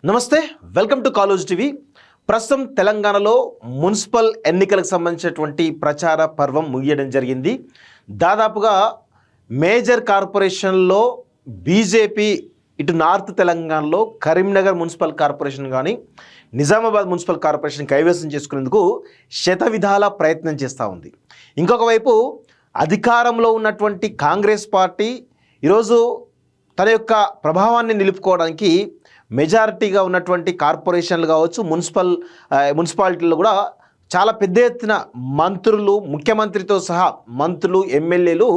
నమస్తే, welcome to college TV. ప్రస్తుతం తెలంగాణలో మున్సిపల్ ఎన్నికలకు సంబంధించినటువంటి ప్రచార పర్వం ముగియడం జరిగింది. దాదాపుగా మేజర్ కార్పొరేషన్లో బీజేపీ ఇటు నార్త్ తెలంగాణలో కరీంనగర్ మున్సిపల్ కార్పొరేషన్ కానీ నిజామాబాద్ మున్సిపల్ కార్పొరేషన్ కైవసం చేసుకునేందుకు శతవిధాల ప్రయత్నం చేస్తూ ఉంది. ఇంకొక వైపు అధికారంలో ఉన్నటువంటి కాంగ్రెస్ పార్టీ ఈరోజు తన యొక్క ప్రభావాన్ని నిలుపుకోవడానికి మెజారిటీగా ఉన్నటువంటి కార్పొరేషన్లు కావచ్చు, మున్సిపాలిటీలు కూడా చాలా పెద్ద ఎత్తున మంత్రులు, ముఖ్యమంత్రితో సహా మంత్రులు, ఎమ్మెల్యేలు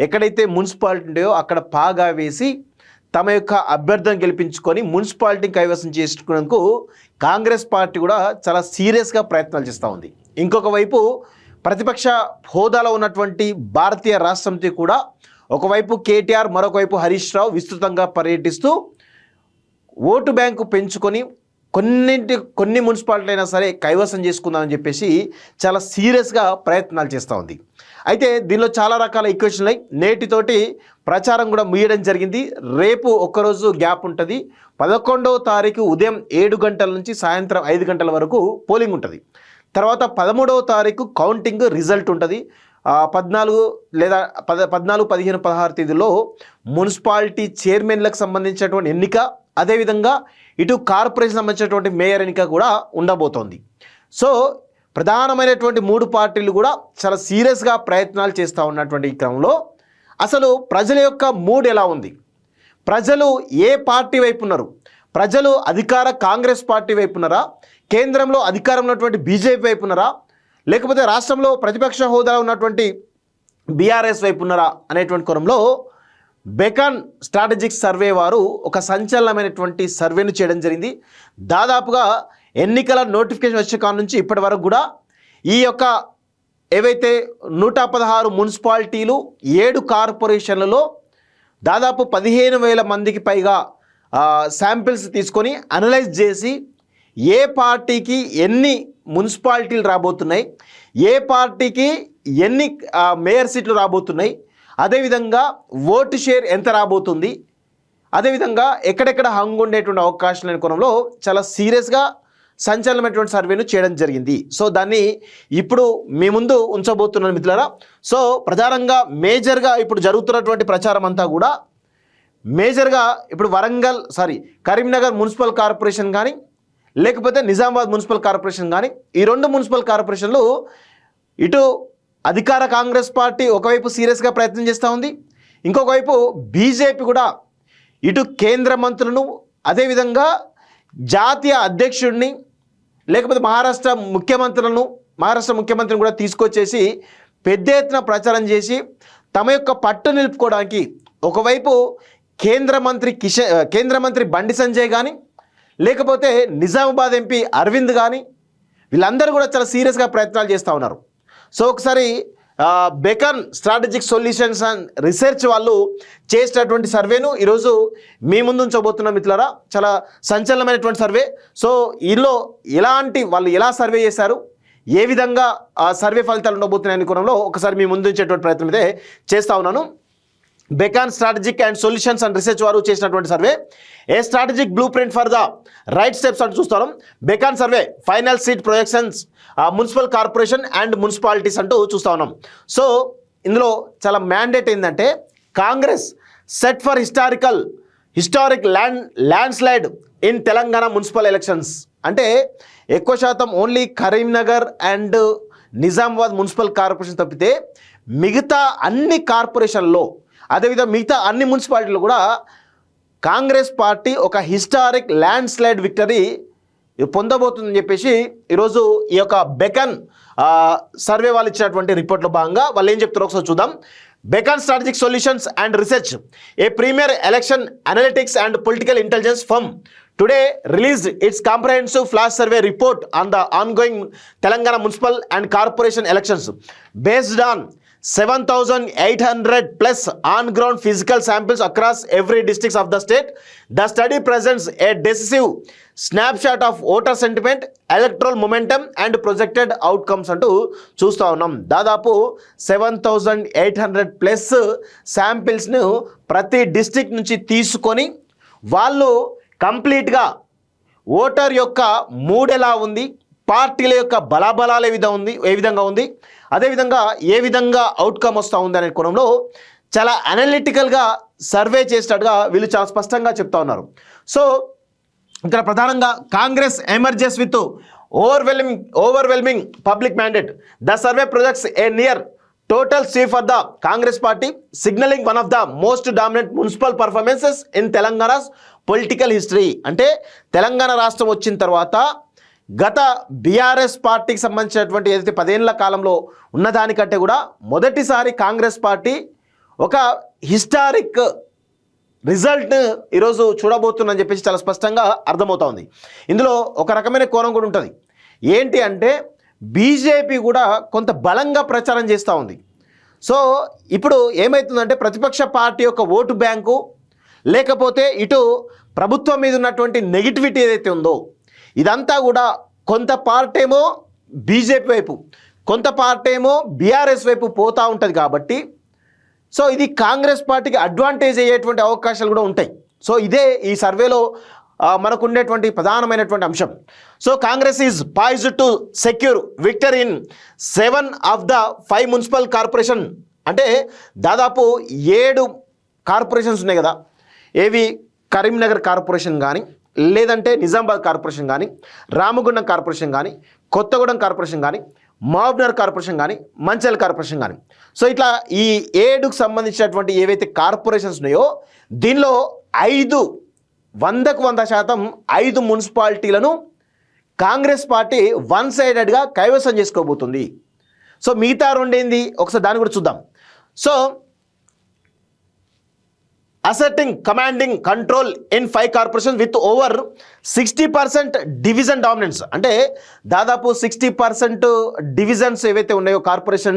ఎక్కడైతే మున్సిపాలిటీ ఉంటాయో అక్కడ పాగా వేసి తమ యొక్క అభ్యర్థిని గెలిపించుకొని మున్సిపాలిటీని కైవసం చేసుకునేందుకు కాంగ్రెస్ పార్టీ కూడా చాలా సీరియస్గా ప్రయత్నాలు చేస్తూ ఉంది. ఇంకొక వైపు ప్రతిపక్ష హోదాలో ఉన్నటువంటి భారతీయ రాష్ట్ర సమితి కూడా ఒకవైపు కేటీఆర్, మరొక వైపు హరీష్ రావు విస్తృతంగా పర్యటిస్తూ ఓటు బ్యాంకు పెంచుకొని కొన్ని మున్సిపాలిటీ అయినా సరే కైవసం చేసుకుందామని చెప్పేసి చాలా సీరియస్గా ప్రయత్నాలు చేస్తూ ఉంది. అయితే దీనిలో చాలా రకాల ఈక్వేషన్లు ఉన్నాయి. నేటితోటి ప్రచారం కూడా ముగియడం జరిగింది. రేపు ఒక్కరోజు గ్యాప్ ఉంటుంది. 11వ తారీఖు ఉదయం 7 గంటల నుంచి సాయంత్రం 5 గంటల వరకు పోలింగ్ ఉంటుంది. తర్వాత 13వ తారీఖు కౌంటింగ్ రిజల్ట్ ఉంటుంది. 14 లేదా 15, 16 తేదీలో మున్సిపాలిటీ చైర్మన్లకు సంబంధించినటువంటి ఎన్నిక, అదేవిధంగా ఇటు కార్పొరేషన్ సంబంధించినటువంటి మేయర్ ఎన్నిక కూడా ఉండబోతోంది. సో ప్రధానమైనటువంటి 3 పార్టీలు కూడా చాలా సీరియస్గా ప్రయత్నాలు చేస్తూ ఉన్నటువంటి ఈ క్రమంలో అసలు ప్రజల యొక్క మూడ్ ఎలా ఉంది? ప్రజలు ఏ పార్టీ వైపు ఉన్నారు? ప్రజలు అధికార కాంగ్రెస్ పార్టీ వైపు ఉన్నారా? కేంద్రంలో అధికారంలో ఉన్నటువంటి బీజేపీ వైపు ఉన్నారా? లేకపోతే రాష్ట్రంలో ప్రతిపక్ష హోదాలో ఉన్నటువంటి బీఆర్ఎస్ వైపు ఉన్నారా అనేటువంటి కోణంలో బెకాన్ స్ట్రాటజిక్ సర్వే వారు ఒక సంచలనమైనటువంటి సర్వేను చేయడం జరిగింది. దాదాపుగా ఎన్నికల నోటిఫికేషన్ వచ్చే కాడ నుంచి ఇప్పటి వరకు కూడా ఈ యొక్క ఏవైతే 116 మున్సిపాలిటీలు, 7 కార్పొరేషన్లలో దాదాపు 15,000 మందికి పైగా శాంపిల్స్ తీసుకొని అనలైజ్ చేసి ఏ పార్టీకి ఎన్ని మున్సిపాలిటీలు రాబోతున్నాయి, ఏ పార్టీకి ఎన్ని మేయర్ సీట్లు రాబోతున్నాయి, అదేవిధంగా ఓటు షేర్ ఎంత రాబోతుంది, అదేవిధంగా ఎక్కడెక్కడ హంగు ఉండేటువంటి అవకాశాలు అనే కోణంలో చాలా సీరియస్గా సంచలనమైనటువంటి సర్వేను చేయడం జరిగింది. సో దాన్ని ఇప్పుడు మీ ముందు ఉంచబోతున్నాను మిత్రులారా. సో ప్రధానంగా మేజర్గా ఇప్పుడు జరుగుతున్నటువంటి ప్రచారం అంతా కూడా మేజర్గా ఇప్పుడు కరీంనగర్ మున్సిపల్ కార్పొరేషన్ కానీ లేకపోతే నిజామాబాద్ మున్సిపల్ కార్పొరేషన్ కానీ, ఈ 2 మున్సిపల్ కార్పొరేషన్లు ఇటు అధికార కాంగ్రెస్ పార్టీ ఒకవైపు సీరియస్గా ప్రయత్నం చేస్తూ ఉంది. ఇంకొక వైపు బీజేపీ కూడా ఇటు కేంద్ర మంత్రులను, అదేవిధంగా జాతీయ అధ్యక్షుడిని, లేకపోతే మహారాష్ట్ర ముఖ్యమంత్రిని కూడా తీసుకొచ్చేసి పెద్ద ఎత్తున ప్రచారం చేసి తమ యొక్క పట్టు నిలుపుకోవడానికి ఒకవైపు కేంద్ర మంత్రి బండి సంజయ్ కానీ, లేకపోతే నిజామాబాద్ ఎంపీ అరవింద్ కానీ, వీళ్ళందరూ కూడా చాలా సీరియస్గా ప్రయత్నాలు చేస్తూ ఉన్నారు. సో ఒకసారి bacon strategic solutions and research వాళ్ళు చేసినటువంటి సర్వేను ఈరోజు మీ ముందు ఉంచబోతున్నాం మిత్రులారా. చాలా సంచలనమైనటువంటి సర్వే. సో వీళ్ళు వాళ్ళు ఎలా సర్వే చేశారు, ఏ విధంగా ఆ సర్వే ఫలితాలు ఉండబోతున్నాయి అనే కోణంలో ఒకసారి మీ ముందు ఉంచేటువంటి ప్రయత్నం అయితే చేస్తూ ఉన్నాను. Beacon strategic and solutions and research వారు చేసినటువంటి survey, A strategic blueprint for the right steps అంటూ చూస్తాం. Beacon survey final seat projections municipal corporation and municipalities అంటూ చూస్తూ ఉన్నాం. సో ఇందులో చాలా మ్యాండేట్ ఏంటంటే Congress set for historic landslide in Telangana municipal elections. అంటే ఎక్కువ శాతం only Karimnagar and Nizamabad municipal corporation తప్పితే మిగతా అన్ని కార్పొరేషన్లో, అదేవిధంగా మిగతా అన్ని మున్సిపాలిటీలు కూడా కాంగ్రెస్ పార్టీ ఒక హిస్టారిక్ ల్యాండ్ స్లైడ్ విక్టరీ పొందబోతుందని చెప్పేసి ఈరోజు ఈ యొక్క బెకాన్ సర్వే వాళ్ళు ఇచ్చినటువంటి రిపోర్ట్లో భాగంగా వాళ్ళు ఏం చెప్తారో ఒకసారి చూద్దాం. Beacon strategic solutions and research, A premier election analytics and political intelligence firm today released its comprehensive flash survey report on the ongoing Telangana municipal and corporation elections based on 7,800 plus on-ground physical samples across every district of the state. The study presents a decisive snapshot of voter sentiment, electoral momentum and projected outcomes అంటూ చూస్తూ ఉన్నాం. దాదాపు 7,800 plus శాంపిల్స్ను ప్రతి district నుంచి తీసుకొని వాళ్ళు కంప్లీట్గా voter యొక్క మూడ్ ఎలా ఉంది, పార్టీల యొక్క బలాబలాలు ఏ విధంగా ఉంది, అదేవిధంగా ఏ విధంగా అవుట్కమ్ వస్తూ ఉంది అనే కోణంలో చాలా అనలిటికల్గా సర్వే చేసినట్టుగా వీళ్ళు చాలా స్పష్టంగా చెప్తా ఉన్నారు. సో ఇక్కడ ప్రధానంగా Congress emerges with overwhelming public mandate. The survey projects a near total sweep for the Congress party, signalling one of the most dominant municipal performances in Telangana's political history. అంటే తెలంగాణ రాష్ట్రం వచ్చిన తర్వాత గత బీఆర్ఎస్ పార్టీకి సంబంధించినటువంటి ఏదైతే 10 ఏళ్ల కాలంలో ఉన్నదానికంటే కూడా మొదటిసారి కాంగ్రెస్ పార్టీ ఒక హిస్టారిక్ రిజల్ట్ ఈరోజు చూడబోతుందని చెప్పేసి చాలా స్పష్టంగా అర్థమవుతా ఉంది. ఇందులో ఒక రకమైన కోణం కూడా ఉంటుంది. ఏంటి అంటే బీజేపీ కూడా కొంత బలంగా ప్రచారం చేస్తూ ఉంది. సో ఇప్పుడు ఏమవుతుందంటే ప్రతిపక్ష పార్టీ యొక్క ఓటు బ్యాంకు, లేకపోతే ఇటు ప్రభుత్వం మీద ఉన్నటువంటి నెగిటివిటీ ఏదైతే ఉందో ఇదంతా కూడా కొంత పార్టీ ఏమో బీజేపీ వైపు, కొంత పార్టీ ఏమో బీఆర్ఎస్ వైపు పోతూ ఉంటుంది. కాబట్టి సో ఇది కాంగ్రెస్ పార్టీకి అడ్వాంటేజ్ అయ్యేటువంటి అవకాశాలు కూడా ఉంటాయి. సో ఇదే ఈ సర్వేలో మనకు ఉండేటువంటి ప్రధానమైనటువంటి అంశం. So Congress is poised to secure victory in 7 of the 5 municipal corporation. అంటే దాదాపు 7 కార్పొరేషన్స్ ఉన్నాయి కదా, ఏవి కరీంనగర్ కార్పొరేషన్ కానీ, లేదంటే నిజామాబాద్ కార్పొరేషన్ కానీ, రామగుండం కార్పొరేషన్ కానీ, కొత్తగూడెం కార్పొరేషన్ కానీ, మహబూబ్నగర్ కార్పొరేషన్ కానీ, మంచిర్యాల కార్పొరేషన్ కానీ. సో ఇట్లా ఈ 7కు సంబంధించినటువంటి ఏవైతే కార్పొరేషన్స్ ఉన్నాయో దీనిలో 100% మున్సిపాలిటీలను కాంగ్రెస్ పార్టీ వన్ సైడెడ్గా కైవసం చేసుకోబోతుంది. సో మిగతా రెండేంది ఒకసారి దాన్ని కూడా చూద్దాం. So asserting commanding control in 5 corporation with over 60% division dominance. అంటే దాదాపు 60% డివిజన్స్ ఏవైతే ఉన్నాయో కార్పొరేట్స్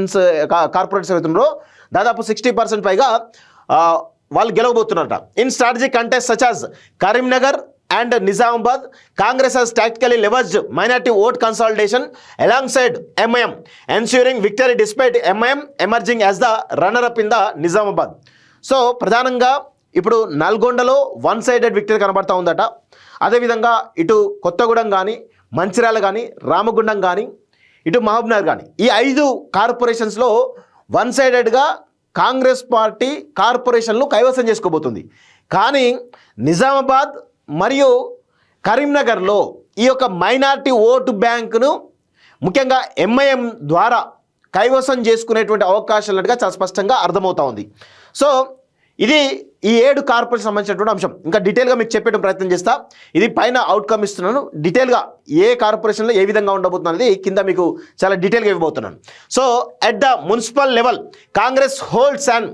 ఏవైతే ఉన్నారో దాదాపు 60% పైగా వాళ్ళు గెలవబోతున్నారట. In strategic contest such as Karimnagar and Nizamabad, Congress has tactically leveraged minority vote consolidation alongside MIM, ensuring victory despite MIM emerging as the runner-up in the Nizamabad. So ప్రధానంగా ఇప్పుడు నల్గొండలో వన్ సైడెడ్ విక్టరీ కనబడతా ఉందట. అదేవిధంగా ఇటు కొత్తగూడెం కానీ, మంచిర్యాల కానీ, రామగుండం కానీ, ఇటు మహబూబ్నగర్ కానీ ఈ 5 కార్పొరేషన్స్లో వన్ సైడెడ్గా కాంగ్రెస్ పార్టీ కార్పొరేషన్లు కైవసం చేసుకోబోతుంది. కానీ నిజామాబాద్ మరియు కరీంనగర్లో ఈ యొక్క మైనారిటీ ఓటు బ్యాంకును ముఖ్యంగా ఎంఐఎం ద్వారా కైవసం చేసుకునేటువంటి అవకాశాలుగా చాలా స్పష్టంగా అర్థమవుతా ఉంది. సో ఇది ఈ 7 కార్పొరేషన్ సంబంధించినటువంటి అంశం. ఇంకా డీటెయిల్గా మీకు చెప్పేట ప్రయత్నం చేస్తా. ఇది పైన అవుట్కమ్ ఇస్తున్నాను, డీటెయిల్గా ఏ కార్పొరేషన్లో ఏ విధంగా ఉండబోతుంది అనేది కింద మీకు చాలా డీటెయిల్గా ఇవ్వబోతున్నాను. So at the municipal level Congress holds and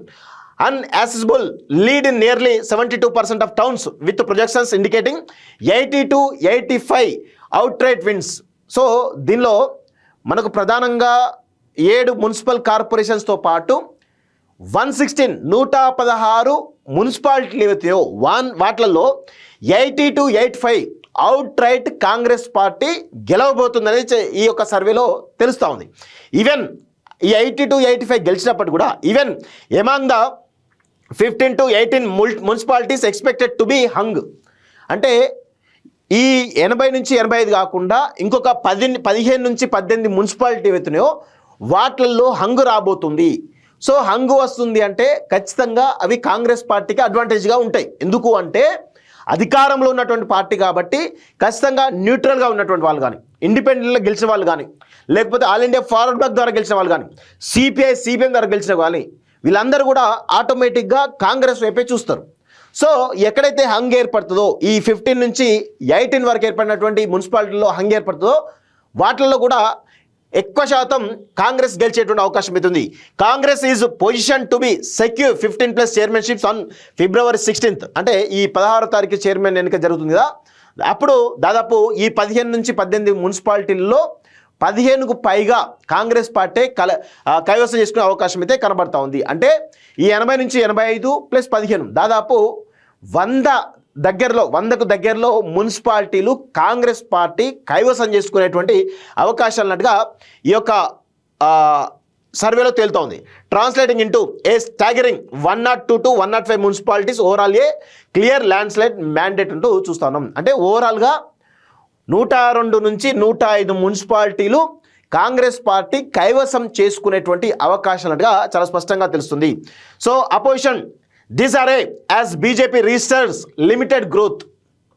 unaccessible lead in nearly 72% of towns with projections indicating 80 to 85 outright wins. So దీనిలో మనకు ప్రధానంగా 7 మున్సిపల్ కార్పొరేషన్స్తో పాటు 116 మున్సిపాలిటీలు ఏవైతే వాటిలలో 80 to 85 outright Congress party గెలవబోతుందనేది ఈ యొక్క సర్వేలో తెలుస్తూ ఉంది. ఈవెన్ ఈ 80 to 85 గెలిచినప్పటికీ కూడా even among the 15 to 18 municipalities expected to be hung. అంటే ఈ 80 నుంచి 85 కాకుండా ఇంకొక 15 నుంచి 18 మున్సిపాలిటీ అవుతున్నాయో వాటిల్లో హంగు రాబోతుంది. సో హంగు వస్తుంది అంటే ఖచ్చితంగా అవి కాంగ్రెస్ పార్టీకి అడ్వాంటేజ్గా ఉంటాయి. ఎందుకు అంటే అధికారంలో ఉన్నటువంటి పార్టీ కాబట్టి ఖచ్చితంగా న్యూట్రల్గా ఉన్నటువంటి వాళ్ళు కానీ, ఇండిపెండెంట్గా గెలిచిన వాళ్ళు కానీ, లేకపోతే ఆల్ ఇండియా ఫార్వర్డ్ బ్లాక్ ద్వారా గెలిచిన వాళ్ళు కానీ, సిపిఎం ద్వారా గెలిచిన వాళ్ళు, వీళ్ళందరూ కూడా ఆటోమేటిక్గా కాంగ్రెస్ వైపే చూస్తారు. సో ఎక్కడైతే హంగ్ ఏర్పడుతుందో ఈ 15 నుంచి 18 వరకు ఏర్పడినటువంటి మున్సిపాలిటీల్లో హంగ్ ఏర్పడుతుందో వాటిల్లో కూడా ఎక్కువ శాతం కాంగ్రెస్ గెలిచేటువంటి అవకాశం అవుతుంది. Congress is position to be secure 15+ chairmanships on February 16th. అంటే ఈ 16వ తారీఖు చైర్మన్ ఎన్నిక జరుగుతుంది కదా, అప్పుడు దాదాపు ఈ 15 నుంచి 18 మున్సిపాలిటీల్లో 15కు పైగా కాంగ్రెస్ పార్టీ కైవసం చేసుకునే అవకాశం అయితే కనబడతా ఉంది. అంటే ఈ 80 నుంచి 85 + 15 దాదాపు 100కు దగ్గరలో మున్సిపాలిటీలు కాంగ్రెస్ పార్టీ కైవసం చేసుకునేటువంటి అవకాశాలున్నట్టుగా ఈ యొక్క సర్వేలో తేలుతూ ఉంది. Translating into A staggering 102 to 105 municipalities overall A clear land slide mandate అంటూ చూస్తా ఉన్నాం. అంటే ఓవరాల్గా 102 నుంచి 105 మున్సిపాలిటీలు కాంగ్రెస్ పార్టీ కైవసం చేసుకునేటువంటి అవకాశాలుగా చాలా స్పష్టంగా తెలుస్తుంది. So opposition these are as BJP registers limited growth,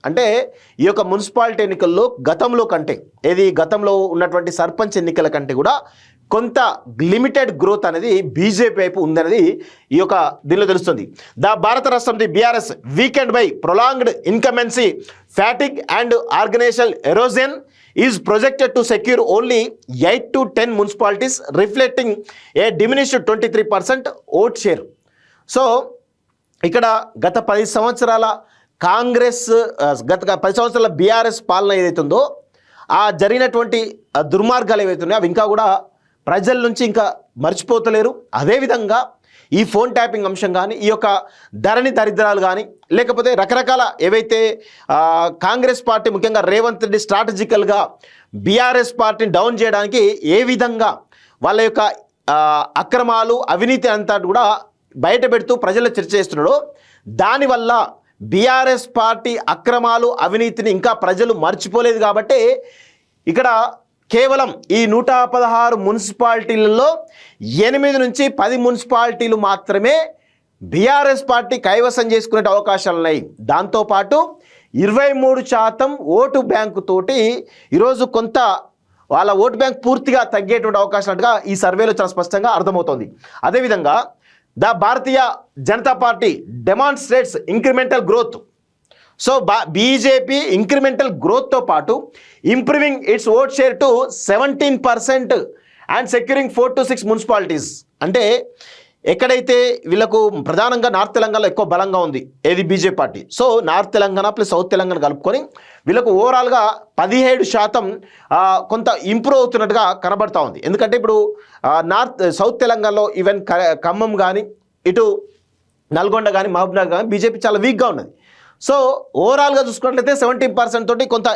అంటే ఈ యొక్క మున్సిపాలిటీ ఎన్నికల్లో గతంలో ఉన్నటువంటి సర్పంచ్ ఎన్నికల కంటే కూడా కొంత లిమిటెడ్ గ్రోత్ అనేది బీజేపీ వైపు ఉందనేది ఈ యొక్క దీనిలో తెలుస్తుంది. భారత రాష్ట్రం BRS weakened by prolonged incumbency fatigue and organisational erosion is projected to secure only 8 to 10 municipalities reflecting a diminished 23% vote share. So ఇక్కడ గత 10 సంవత్సరాల బీఆర్ఎస్ పాలన ఏదైతుందో ఆ జరిగినటువంటి దుర్మార్గాలు ఏవైతున్నాయో అవి ఇంకా కూడా ప్రజల నుంచి ఇంకా మర్చిపోతలేరు. అదేవిధంగా ఈ ఫోన్ ట్యాపింగ్ అంశం కానీ, ఈ యొక్క ధరణి దరిద్రాలు కానీ, లేకపోతే రకరకాల ఏవైతే కాంగ్రెస్ పార్టీ ముఖ్యంగా రేవంత్ రెడ్డి స్ట్రాటజికల్గా బీఆర్ఎస్ పార్టీని డౌన్ చేయడానికి ఏ విధంగా వాళ్ళ యొక్క అక్రమాలు అవినీతి అంతా కూడా బయట పెడుతూ ప్రజల్లో చర్చ చేస్తున్నాడో, దానివల్ల బీఆర్ఎస్ పార్టీ అక్రమాలు అవినీతిని ఇంకా ప్రజలు మర్చిపోలేదు. కాబట్టి ఇక్కడ కేవలం ఈ 116 మున్సిపాలిటీలలో 8 నుంచి 10 మున్సిపాలిటీలు మాత్రమే బీఆర్ఎస్ పార్టీ కైవసం చేసుకునే అవకాశాలు ఉన్నాయి. దాంతోపాటు 23% ఓటు బ్యాంకు తోటి ఈరోజు కొంత వాళ్ళ ఓటు బ్యాంక్ పూర్తిగా తగ్గేటువంటి అవకాశాలుగా ఈ సర్వేలో చాలా స్పష్టంగా అర్థమవుతోంది. అదేవిధంగా Bharatiya Janata party demonstrates incremental growth. So BJP incremental గ్రోత్తో పాటు improving its vote share to 17% and securing 4 to 6 municipalities. అంటే ఎక్కడైతే వీళ్ళకు ప్రధానంగా నార్త్ తెలంగాణలో ఎక్కువ బలంగా ఉంది ఏది BJP party. So north Telangana plus south Telangana కలుపుకొని వీళ్ళకు ఓవరాల్గా 17% కొంత ఇంప్రూవ్ అవుతున్నట్టుగా కనబడతా ఉంది. ఎందుకంటే ఇప్పుడు సౌత్ తెలంగాణలో ఈవెన్ ఖమ్మం కానీ, ఇటు నల్గొండ కానీ, మహబూబ్నగర్ కానీ బీజేపీ చాలా వీక్గా ఉన్నది. సో ఓవరాల్గా చూసుకున్నట్లయితే 17% తోటి కొంత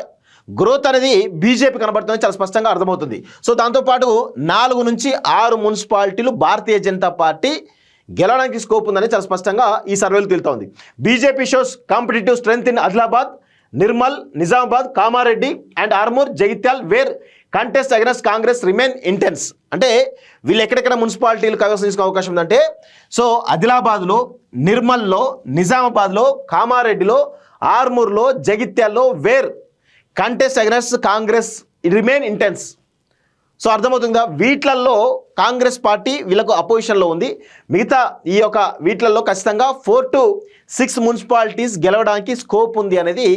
గ్రోత్ అనేది బీజేపీ కనబడుతుంది, చాలా స్పష్టంగా అర్థమవుతుంది. సో దాంతోపాటు 4 నుంచి 6 మున్సిపాలిటీలు భారతీయ జనతా పార్టీ గెలవడానికి స్కోప్ ఉందని చాలా స్పష్టంగా ఈ సర్వేలు తెలుస్తోంది. BJP shows competitive strength in Adilabad, Nirmal, Nizamabad, Kamareddy and Armoor, Jagtial where contest against Congress remain intense. అంటే వీళ్ళు ఎక్కడెక్కడ మున్సిపాలిటీలు కైవసం చేసుకునే అవకాశం ఉందంటే, సో ఆదిలాబాద్లో, నిర్మల్లో, నిజామాబాద్లో, కామారెడ్డిలో, ఆర్మూర్లో, జగిత్యాల్లో where contest against Congress remain intense. So అర్థమవుతుందా, వీటిలలో కాంగ్రెస్ పార్టీ వీళ్ళకు అపోజిషన్లో ఉంది. మిగతా ఈ యొక్క వీటిలలో ఖచ్చితంగా 4 to 6 మున్సిపాలిటీస్ గెలవడానికి స్కోప్ ఉంది అనేది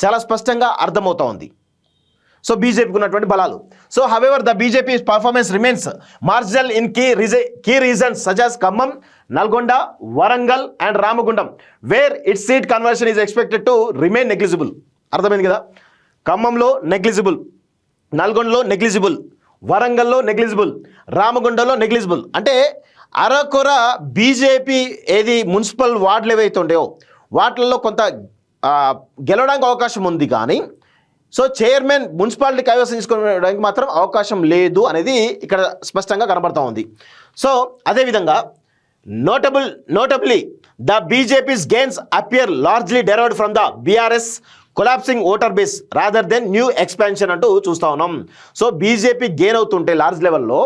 చాలా స్పష్టంగా అర్థమవుతా ఉంది. సో బీజేపీకి ఉన్నటువంటి బలాలు. So however the BJP performance remains marginal in key regions such as Khammam, Nalgonda, Warangal and Ramagundam where its seat conversion is expected to remain negligible. అర్థమైంది కదా, ఖమ్మంలో నెగ్లిజిబుల్, నల్గొండలో నెగ్లిజిబుల్, వరంగల్లో నెగ్లిజిబుల్, రామగుండంలో నెగ్లిజిబుల్. అంటే అరకొర బీజేపీ ఏది మున్సిపల్ వార్డులు ఏవైతే ఉండేవో వాటిల్లో కొంత గెలవడానికి అవకాశం ఉంది, కానీ సో చైర్మన్ మున్సిపాలిటీ కైవసం చేసుకోవడానికి మాత్రం అవకాశం లేదు అనేది ఇక్కడ స్పష్టంగా కనబడతా ఉంది. సో అదేవిధంగా notably the BJP's gains appear largely derived from the BRS collapsing voter base rather than new expansion అంటూ చూస్తూ ఉన్నాం. సో బీజేపీ గెయిన్ అవుతుంటే లార్జ్ లెవెల్లో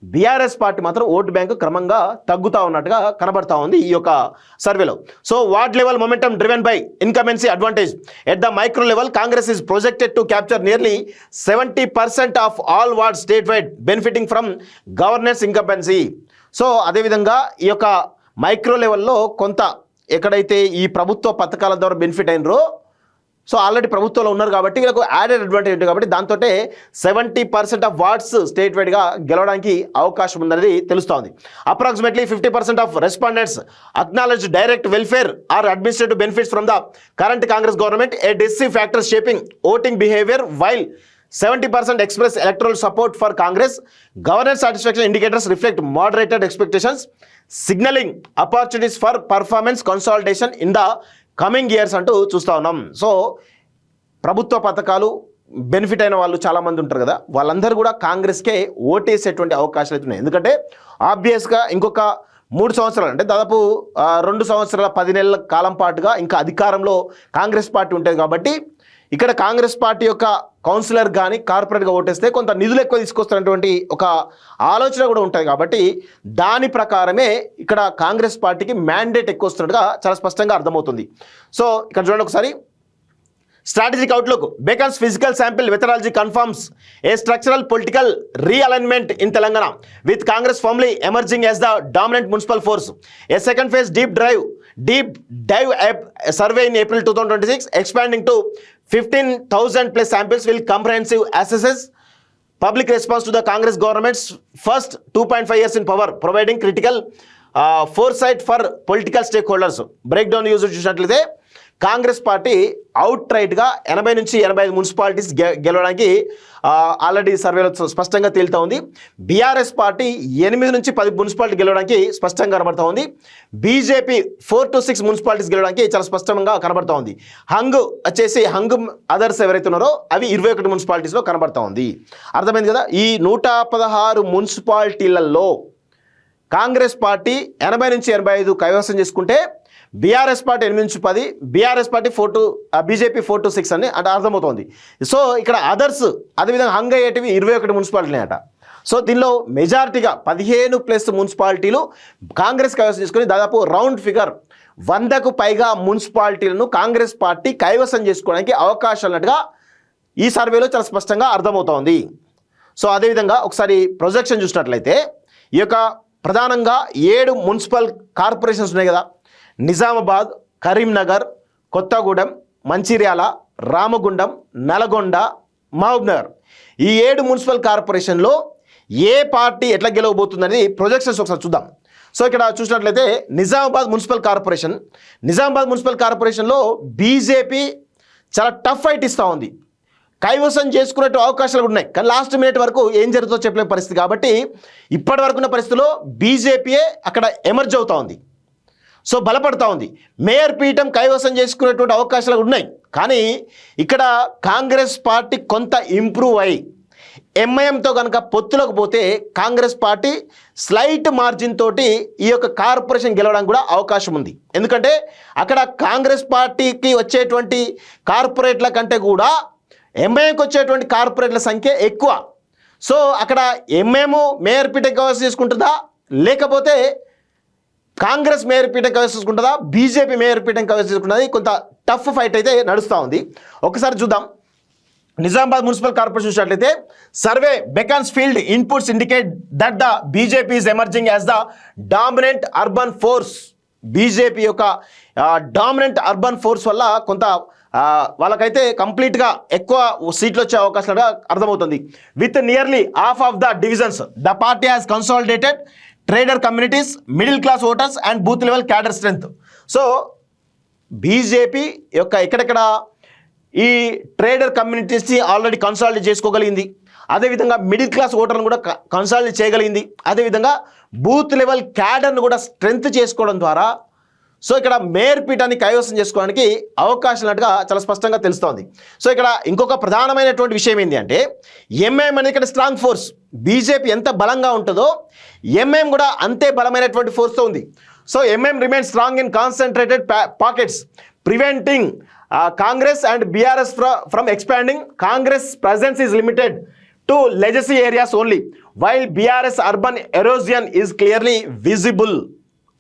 బీఆర్ఎస్ పార్టీ మాత్రం ఓటు బ్యాంకు క్రమంగా తగ్గుతూ ఉన్నట్టుగా కనబడతా ఉంది ఈ యొక్క సర్వేలో. So ward level momentum driven by incumbency advantage at the micro level Congress is projected to capture nearly 70% of all ward state wide benefiting from governance incumbency. So అదేవిధంగా ఈ యొక్క మైక్రో లెవెల్లో కొంత ఎక్కడైతే ఈ ప్రభుత్వ పథకాల ద్వారా బెనిఫిట్ అయినరో, సో ఆల్రెడీ ప్రభుత్వంలో ఉన్నారు కాబట్టి వీళ్ళకు యాడెడ్ అడ్వాంటేజ్ ఉంటుంది. కాబట్టి దాంతో 70% ఆఫ్ వార్డ్స్ స్టేట్ వైడ్గా గెలవడానికి అవకాశం ఉందనేది తెలుస్తోంది. Approximately 50% of respondents acknowledge direct welfare or administrative benefits from the current Congress government, a decisive factor shaping voting behaviour while 70% express electoral support for Congress. Governance satisfaction indicators reflect moderated expectations, signaling opportunities for performance consolidation in the coming years అంటూ చూస్తూ ఉన్నాం. So ప్రభుత్వ పథకాలు benefit అయిన వాళ్ళు చాలామంది ఉంటారు కదా, వాళ్ళందరూ కూడా కాంగ్రెస్కే ఓటేసేటువంటి అవకాశాలు అవుతున్నాయి. ఎందుకంటే ఆబ్వియస్గా ఇంకొక 3 సంవత్సరాలు అంటే దాదాపు 2 సంవత్సరాల 10 నెలల కాలం పాటుగా ఇంకా అధికారంలో కాంగ్రెస్ పార్టీ ఉంటుంది. కాబట్టి ఇక్కడ కాంగ్రెస్ పార్టీ యొక్క కౌన్సిలర్ కానీ కార్పొరేట్గా ఓటేస్తే కొంత నిధులు ఎక్కువ తీసుకొస్తున్నటువంటి ఒక ఆలోచన కూడా ఉంటుంది కాబట్టి దాని ప్రకారమే ఇక్కడ కాంగ్రెస్ పార్టీకి మ్యాండేట్ ఎక్కువ వస్తున్నట్టుగా చాలా స్పష్టంగా అర్థమవుతుంది. సో ఇక్కడ చూడండి ఒకసారి. Strategic outlook. Bacon's physical sample methodology confirms a structural political realignment in Telangana, with Congress firmly emerging as the dominant municipal force. A second phase deep dive survey in April 2026, expanding to 15,000 plus samples, will comprehensive assesses public response to the Congress government's first 2.5 years in power, providing critical foresight for political stakeholders. Breakdown use చూసినట్లయితే Congress party out రైట్గా 80 నుంచి 85 municipalities గెలవడానికి already సర్వేలో స్పష్టంగా తేలుతూ ఉంది. BRS party 8 నుంచి 10 municipality గెలవడానికి స్పష్టంగా కనబడుతూ ఉంది. బీజేపీ 4 to 6 మున్సిపాలిటీస్ గెలవడానికి చాలా స్పష్టంగా కనబడుతూ ఉంది. హంగ్ అదర్స్ ఎవరైతే ఉన్నారో అవి 21 మున్సిపాలిటీస్లో కనబడుతూ ఉంది. అర్థమైంది కదా. ఈ 116 మున్సిపాలిటీలలో కాంగ్రెస్ పార్టీ 80 నుంచి 85 కైవసం చేసుకుంటే బీఆర్ఎస్ పార్టీ 8 నుంచి 10, బీఆర్ఎస్ పార్టీ బీజేపీ 4 to 6 అని అంటే అర్థమవుతోంది. సో ఇక్కడ అదర్స్ అదేవిధంగా హంగ్ అయ్యేటివి 21 మున్సిపాలిటీలు అట. సో దీనిలో మెజారిటీగా 15+ మున్సిపాలిటీలు కాంగ్రెస్ కైవసం చేసుకుని దాదాపు రౌండ్ ఫిగర్ 100కు పైగా మున్సిపాలిటీలను కాంగ్రెస్ పార్టీ కైవసం చేసుకోవడానికి అవకాశం ఉన్నట్టుగా ఈ సర్వేలో చాలా స్పష్టంగా అర్థమవుతోంది. సో అదేవిధంగా ఒకసారి ప్రొజెక్షన్ చూసినట్లయితే ఈ యొక్క ప్రధానంగా 7 మున్సిపల్ కార్పొరేషన్స్ ఉన్నాయి కదా, నిజామాబాద్, కరీంనగర్, కొత్తగూడెం, మంచిర్యాల, రామగుండం, నల్గొండ, మహబూబ్నగర్, ఈ 7 మున్సిపల్ కార్పొరేషన్లో ఏ పార్టీ ఎట్లా గెలవబోతుందని ప్రొజెక్షన్స్ ఒకసారి చూద్దాం. సో ఇక్కడ చూసినట్లయితే నిజామాబాద్ మున్సిపల్ కార్పొరేషన్లో బీజేపీ చాలా టఫ్ ఫైట్ ఇస్తూ ఉంది. కైవసం చేసుకునే అవకాశాలు ఉన్నాయి, కానీ లాస్ట్ మినిట్ వరకు ఏం జరుగుతుందో చెప్పలేని పరిస్థితి. కాబట్టి ఇప్పటి వరకున్న పరిస్థితిలో బీజేపీయే అక్కడ ఎమర్జ్ అవుతూ ఉంది. సో బలపడతా ఉంది. మేయర్ పీఠం కైవసం చేసుకునేటువంటి అవకాశాలు ఉన్నాయి. కానీ ఇక్కడ కాంగ్రెస్ పార్టీ కొంత ఇంప్రూవ్ అయ్యి ఎంఐఎంతో కనుక పొత్తులకు పోతే కాంగ్రెస్ పార్టీ స్లైట్ మార్జిన్ తోటి ఈ యొక్క కార్పొరేషన్ గెలవడానికి కూడా అవకాశం ఉంది. ఎందుకంటే అక్కడ కాంగ్రెస్ పార్టీకి వచ్చేటువంటి కార్పొరేట్ల కంటే కూడా ఎంఐఎంకి వచ్చేటువంటి కార్పొరేట్ల సంఖ్య ఎక్కువ. సో అక్కడ ఎంఐఎం మేయర్ పీఠం కైవసం చేసుకుంటుందా, లేకపోతే కాంగ్రెస్ మేయర్ పీఠం కైవసం చేసుకుంటుందా, బీజేపీ మేయర్ పీఠం కైవసం చేసుకుంటుందా, కొంత టఫ్ ఫైట్ అయితే నడుస్తూ ఉంది. ఒకసారి చూద్దాం. నిజామాబాద్ మున్సిపల్ కార్పొరేషన్ చూసినట్లయితే survey beacons field inputs indicate that the BJP is emerging as the dominant urban force. BJP యొక్క డామినెంట్ అర్బన్ ఫోర్స్ వల్ల కొంత వాళ్ళకైతే కంప్లీట్గా ఎక్కువ సీట్లు వచ్చే అవకాశాలుగా అర్థమవుతుంది. With nearly half of the divisions the party has consolidated trader communities, middle class voters and booth level cadre strength. So BJP యొక్క ఎక్కడెక్కడ ఈ ట్రేడర్ కమ్యూనిటీస్ని ఆల్రెడీ కన్సాలిడేట్ చేసుకోగలిగింది, అదేవిధంగా మిడిల్ క్లాస్ ఓటర్ను కూడా కన్సాలిడేట్ చేయగలిగింది, అదేవిధంగా బూత్ లెవెల్ క్యాడర్ను కూడా స్ట్రెంత్ చేసుకోవడం ద్వారా సో ఇక్కడ మేయర్ పీఠాన్ని కైవసం చేసుకోవడానికి అవకాశం ఉన్నట్టుగా చాలా స్పష్టంగా తెలుస్తోంది. సో ఇక్కడ ఇంకొక ప్రధానమైనటువంటి విషయం ఏంటి అంటే ఎంఐఎం అనేది ఇక్కడ స్ట్రాంగ్ ఫోర్స్. బీజేపీ ఎంత బలంగా ఉంటుందో ఎంఐఎం కూడా అంతే బలమైనటువంటి ఫోర్స్తో ఉంది. So MIM remain strong in concentrated pockets, preventing Congress and BRS from expanding. Congress presence is limited to legacy areas only, while BRS urban erosion is clearly visible.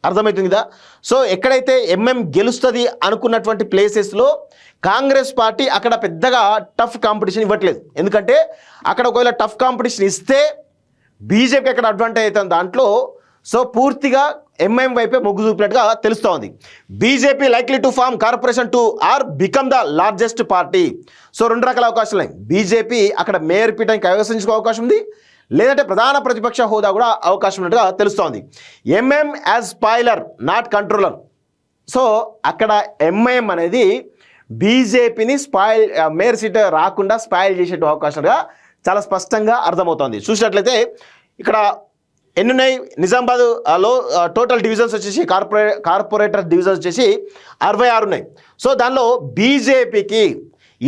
అర్థమవుతుంది కదా. సో ఎక్కడైతే ఎంఎం గెలుస్తుంది అనుకున్నటువంటి ప్లేసెస్లో కాంగ్రెస్ పార్టీ అక్కడ పెద్దగా టఫ్ కాంపిటీషన్ ఇవ్వట్లేదు. ఎందుకంటే అక్కడ ఒకవేళ టఫ్ కాంపిటీషన్ ఇస్తే బీజేపీ అక్కడ అడ్వాంటేజ్ అవుతుంది దాంట్లో. సో పూర్తిగా ఎంఐఎం వైపే మొగ్గు చూపినట్టుగా తెలుస్తూ ఉంది. BJP likely to form corporation to or become the largest party. So 2 రకాల అవకాశాలు ఉన్నాయి. బీజేపీ అక్కడ మేయర్ పీఠాన్ని కైవసం చేసుకో అవకాశం ఉంది, లేదంటే ప్రధాన ప్రతిపక్ష హోదా కూడా అవకాశం ఉన్నట్టుగా తెలుస్తోంది. MM as spoiler not controller. So అక్కడ ఎంఐఎం అనేది బీజేపీని మేయర్ సీట్ రాకుండా స్పాయిల్ చేసే అవకాశాలుగా చాలా స్పష్టంగా అర్థమవుతోంది. చూసినట్లయితే ఇక్కడ ఎన్ని ఉన్నాయి, నిజామాబాద్లో టోటల్ డివిజన్స్ వచ్చేసి కార్పొరేటర్ డివిజన్స్ వచ్చేసి 66 ఉన్నాయి. సో దానిలో బీజేపీకి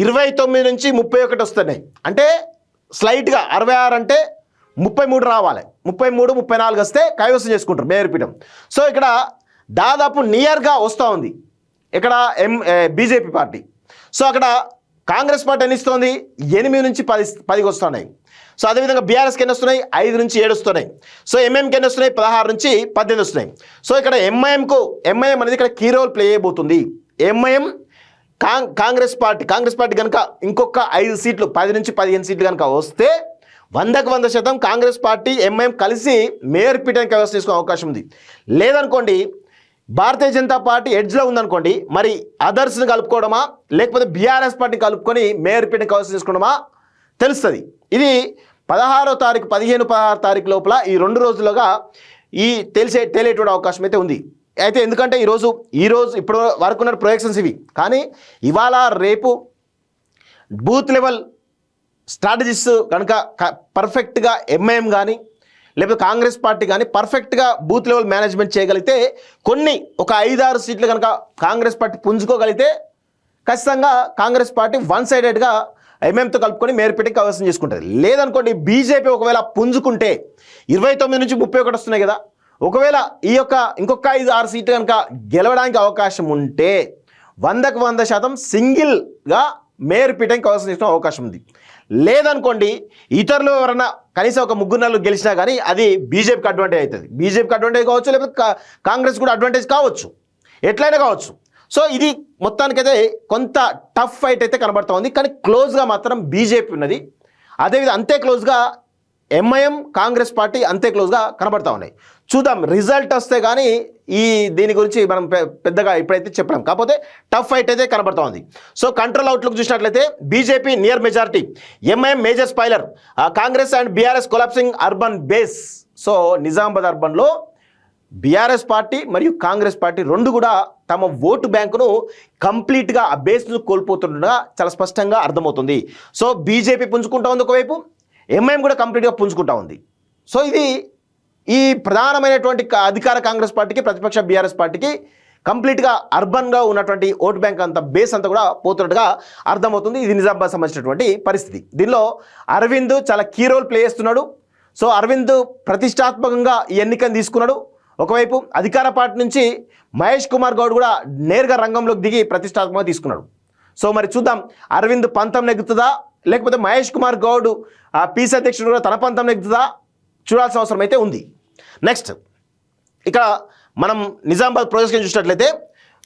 29 నుంచి 31 వస్తున్నాయి. అంటే స్లైట్గా 66 అంటే 33 రావాలి, 33, 34 వస్తే కైవసం చేసుకుంటారు మేయర్ పీఠం. సో ఇక్కడ దాదాపు నియర్గా వస్తూ ఉంది ఇక్కడ బీజేపీ పార్టీ. సో అక్కడ కాంగ్రెస్ పార్టీ ఎన్ని ఇస్తుంది? 8 నుంచి 10కి వస్తున్నాయి. సో అదేవిధంగా బీఆర్ఎస్కి ఎన్ని వస్తున్నాయి? 5 నుంచి 7 వస్తున్నాయి. సో ఎంఐఎంకి ఎన్ని వస్తున్నాయి? 16 నుంచి 18 వస్తున్నాయి. సో ఇక్కడ ఎంఐఎం అనేది ఇక్కడ కీ రోల్ ప్లే చేయబోతుంది. ఎంఐఎం కాంగ్రెస్ పార్టీ కనుక ఇంకొక 5 సీట్లు 10 నుంచి 15 సీట్లు కనుక వస్తే 100% కాంగ్రెస్ పార్టీ ఎంఐఎం కలిసి మేయర్ పీఠానికి కైవసం చేసుకునే అవకాశం ఉంది. లేదనుకోండి భారతీయ జనతా పార్టీ ఎడ్జ్లో ఉందనుకోండి, మరి అదర్స్ని కలుపుకోవడమా లేకపోతే బీఆర్ఎస్ పార్టీని కలుపుకొని మేయర్ పీఠానికి కైవసం చేసుకోవడమా తెలుస్తుంది. ఇది 16వ తారీఖు 15-16 తారీఖు లోపల ఈ 2 రోజులుగా ఈ తేలేటువంటి అవకాశం అయితే ఉంది. అయితే ఎందుకంటే ఈరోజు ఇప్పుడు వరకు ఉన్న ప్రొజెక్షన్స్ ఇవి, కానీ ఇవాళ రేపు బూత్ లెవెల్ స్ట్రాటజిస్ట్ కనుక పర్ఫెక్ట్గా ఎంఐఎం కానీ లేకపోతే కాంగ్రెస్ పార్టీ కానీ పర్ఫెక్ట్గా బూత్ లెవెల్ మేనేజ్మెంట్ చేయగలిగితే ఒక 5-6 సీట్లు కనుక కాంగ్రెస్ పార్టీ పుంజుకోగలిగితే ఖచ్చితంగా కాంగ్రెస్ పార్టీ వన్ సైడెడ్గా ఎంఐఎంతో కలుపుకొని మేయర్పేటకి కైవసం చేసుకుంటుంది. లేదనుకోండి బీజేపీ ఒకవేళ పుంజుకుంటే 29 నుంచి 31 వస్తున్నాయి కదా, ఒకవేళ ఇంకొక 5-6 సీట్లు కనుక గెలవడానికి అవకాశం ఉంటే 100% సింగిల్గా మేయర్ పీఠానికి కైవసం చేసుకునే అవకాశం ఉంది. లేదనుకోండి ఇతరులు ఎవరైనా కనీసం ఒక 3-4 గెలిచినా కానీ అది బీజేపీకి అడ్వాంటేజ్ అవుతుంది. బీజేపీకి అడ్వాంటేజ్ కావచ్చు, లేకపోతే కాంగ్రెస్ కూడా అడ్వాంటేజ్ కావచ్చు, ఎట్లయినా కావచ్చు. సో ఇది మొత్తానికైతే కొంత టఫ్ ఫైట్ అయితే కనబడుతూ ఉంది, కానీ క్లోజ్గా మాత్రం బీజేపీ ఉన్నది. అదేవిధంగా అంతే క్లోజ్గా ఎంఐఎం కాంగ్రెస్ పార్టీ అంతే క్లోజ్గా కనబడతా ఉన్నాయి. చూద్దాం రిజల్ట్ వస్తే కానీ దీని గురించి మనం పెద్దగా ఇప్పుడైతే చెప్పలేం, కాకపోతే టఫ్ ఫైట్ అయితే కనబడతా ఉంది. సో కంట్రోల్ అవుట్లుక్ చూసినట్లయితే BJP near majority, MIM major spoiler, Congress and BRS collapsing urban base. So Nizamabad అర్బన్లో బీఆర్ఎస్ పార్టీ మరియు కాంగ్రెస్ పార్టీ రెండు కూడా తమ ఓటు బ్యాంకును కంప్లీట్గా ఆ బేస్ను కోల్పోతుండగా చాలా స్పష్టంగా అర్థమవుతుంది. సో బీజేపీ పుంజుకుంటా ఉంది ఒకవైపు, ఎంఐఎం కూడా కంప్లీట్గా పుంజుకుంటా ఉంది. సో ఇది ఈ ప్రధానమైనటువంటి అధికార కాంగ్రెస్ పార్టీకి ప్రతిపక్ష బీఆర్ఎస్ పార్టీకి కంప్లీట్గా అర్బన్గా ఉన్నటువంటి ఓటు బ్యాంక్ అంతా బేస్ అంతా కూడా పోతున్నట్టుగా అర్థమవుతుంది. ఇది నిజామాబాద్ సంబంధించినటువంటి పరిస్థితి. దీనిలో అరవింద్ చాలా కీ రోల్ ప్లే చేస్తున్నాడు. సో అరవింద్ ప్రతిష్టాత్మకంగా ఈ ఎన్నికను తీసుకున్నాడు. ఒకవైపు అధికార పార్టీ నుంచి మహేష్ కుమార్ గౌడ్ కూడా నేరుగా రంగంలోకి దిగి ప్రతిష్టాత్మకంగా తీసుకున్నాడు. సో మరి చూద్దాం అరవింద్ పంతం నెగ్గుతుందా లేకపోతే మహేష్ కుమార్ గౌడ్ పీసీ అధ్యక్షుడు కూడా తన పంతం నెగ్గుతుందా చూడాల్సిన అవసరం అయితే ఉంది. నెక్స్ట్ ఇక్కడ మనం నిజామాబాద్ ప్రొజెక్షన్ చూసినట్లయితే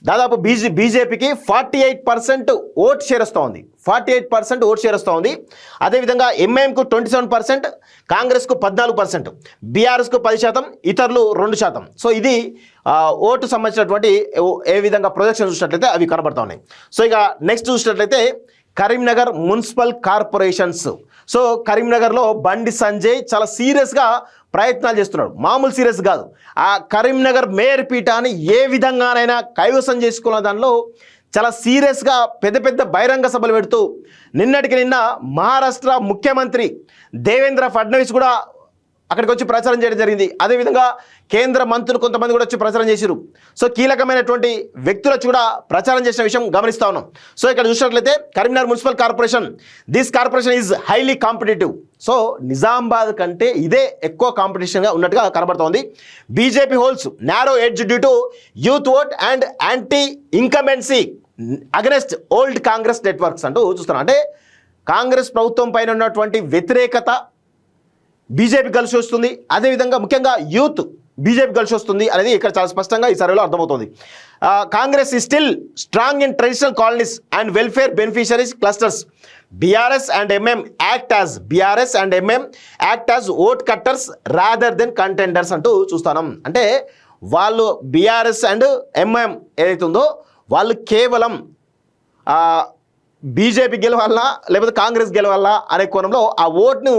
దాదాపు బీజేపీకి 48% ఓట్ షేర్ వస్తూ ఉంది. 48% ఓట్ షేర్ వస్తూ ఉంది. అదేవిధంగా ఎంఐఎంకు 27%, కాంగ్రెస్కు 14%, బీఆర్ఎస్కు 10%, ఇతరులు 2%. సో ఇది ఓటు సంబంధించినటువంటి ఏ విధంగా ప్రొజెక్షన్ చూసినట్లయితే అవి కనబడతా ఉన్నాయి. సో ఇక నెక్స్ట్ చూసినట్లయితే కరీంనగర్ మున్సిపల్ కార్పొరేషన్స్. సో కరీంనగర్లో బండి సంజయ్ చాలా సీరియస్గా ప్రయత్నాలు చేస్తున్నాడు, మామూలు సీరియస్ కాదు. ఆ కరీంనగర్ మేయర్ పీఠాన్ని ఏ విధంగానైనా కైవసం చేసుకున్న దానిలో చాలా సీరియస్గా పెద్ద బహిరంగ సభలు పెడుతూ నిన్నటికి నిన్న మహారాష్ట్ర ముఖ్యమంత్రి దేవేంద్ర ఫడ్నవీస్ కూడా అక్కడికి వచ్చి ప్రచారం చేయడం జరిగింది. అదేవిధంగా కేంద్ర మంత్రులు కొంతమంది కూడా వచ్చి ప్రచారం చేశారు. సో కీలకమైనటువంటి వ్యక్తులు వచ్చి కూడా ప్రచారం చేసిన విషయం గమనిస్తూ ఉన్నాం. సో ఇక్కడ చూసినట్లయితే Karimnagar municipal corporation, this corporation is highly competitive. So Nizamabad కంటే ఇదే ఎక్కువ కాంపిటీషన్గా ఉన్నట్టుగా కనబడుతోంది. BJP holes narrow edge due to youth vote and anti incumbency against old Congress networks అంటూ చూస్తున్నాం. అంటే కాంగ్రెస్ ప్రభుత్వం పైన ఉన్నటువంటి వ్యతిరేకత బీజేపీ కలిసి వస్తుంది, అదేవిధంగా ముఖ్యంగా యూత్ బీజేపీ కలిసి వస్తుంది అనేది ఇక్కడ చాలా స్పష్టంగా ఈ సర్వేలో అర్థమవుతుంది. కాంగ్రెస్ ఈ still strong in traditional colonies and welfare beneficiaries clusters. BRS and MM act as vote cutters rather than contenders అంటూ చూస్తున్నాం. అంటే వాళ్ళు బీఆర్ఎస్ అండ్ ఎంఎం ఏదైతే ఉందో వాళ్ళు కేవలం బీజేపీ గెలవాలనా లేకపోతే కాంగ్రెస్ గెలవాలనా అనే కోణంలో ఆ ఓట్ను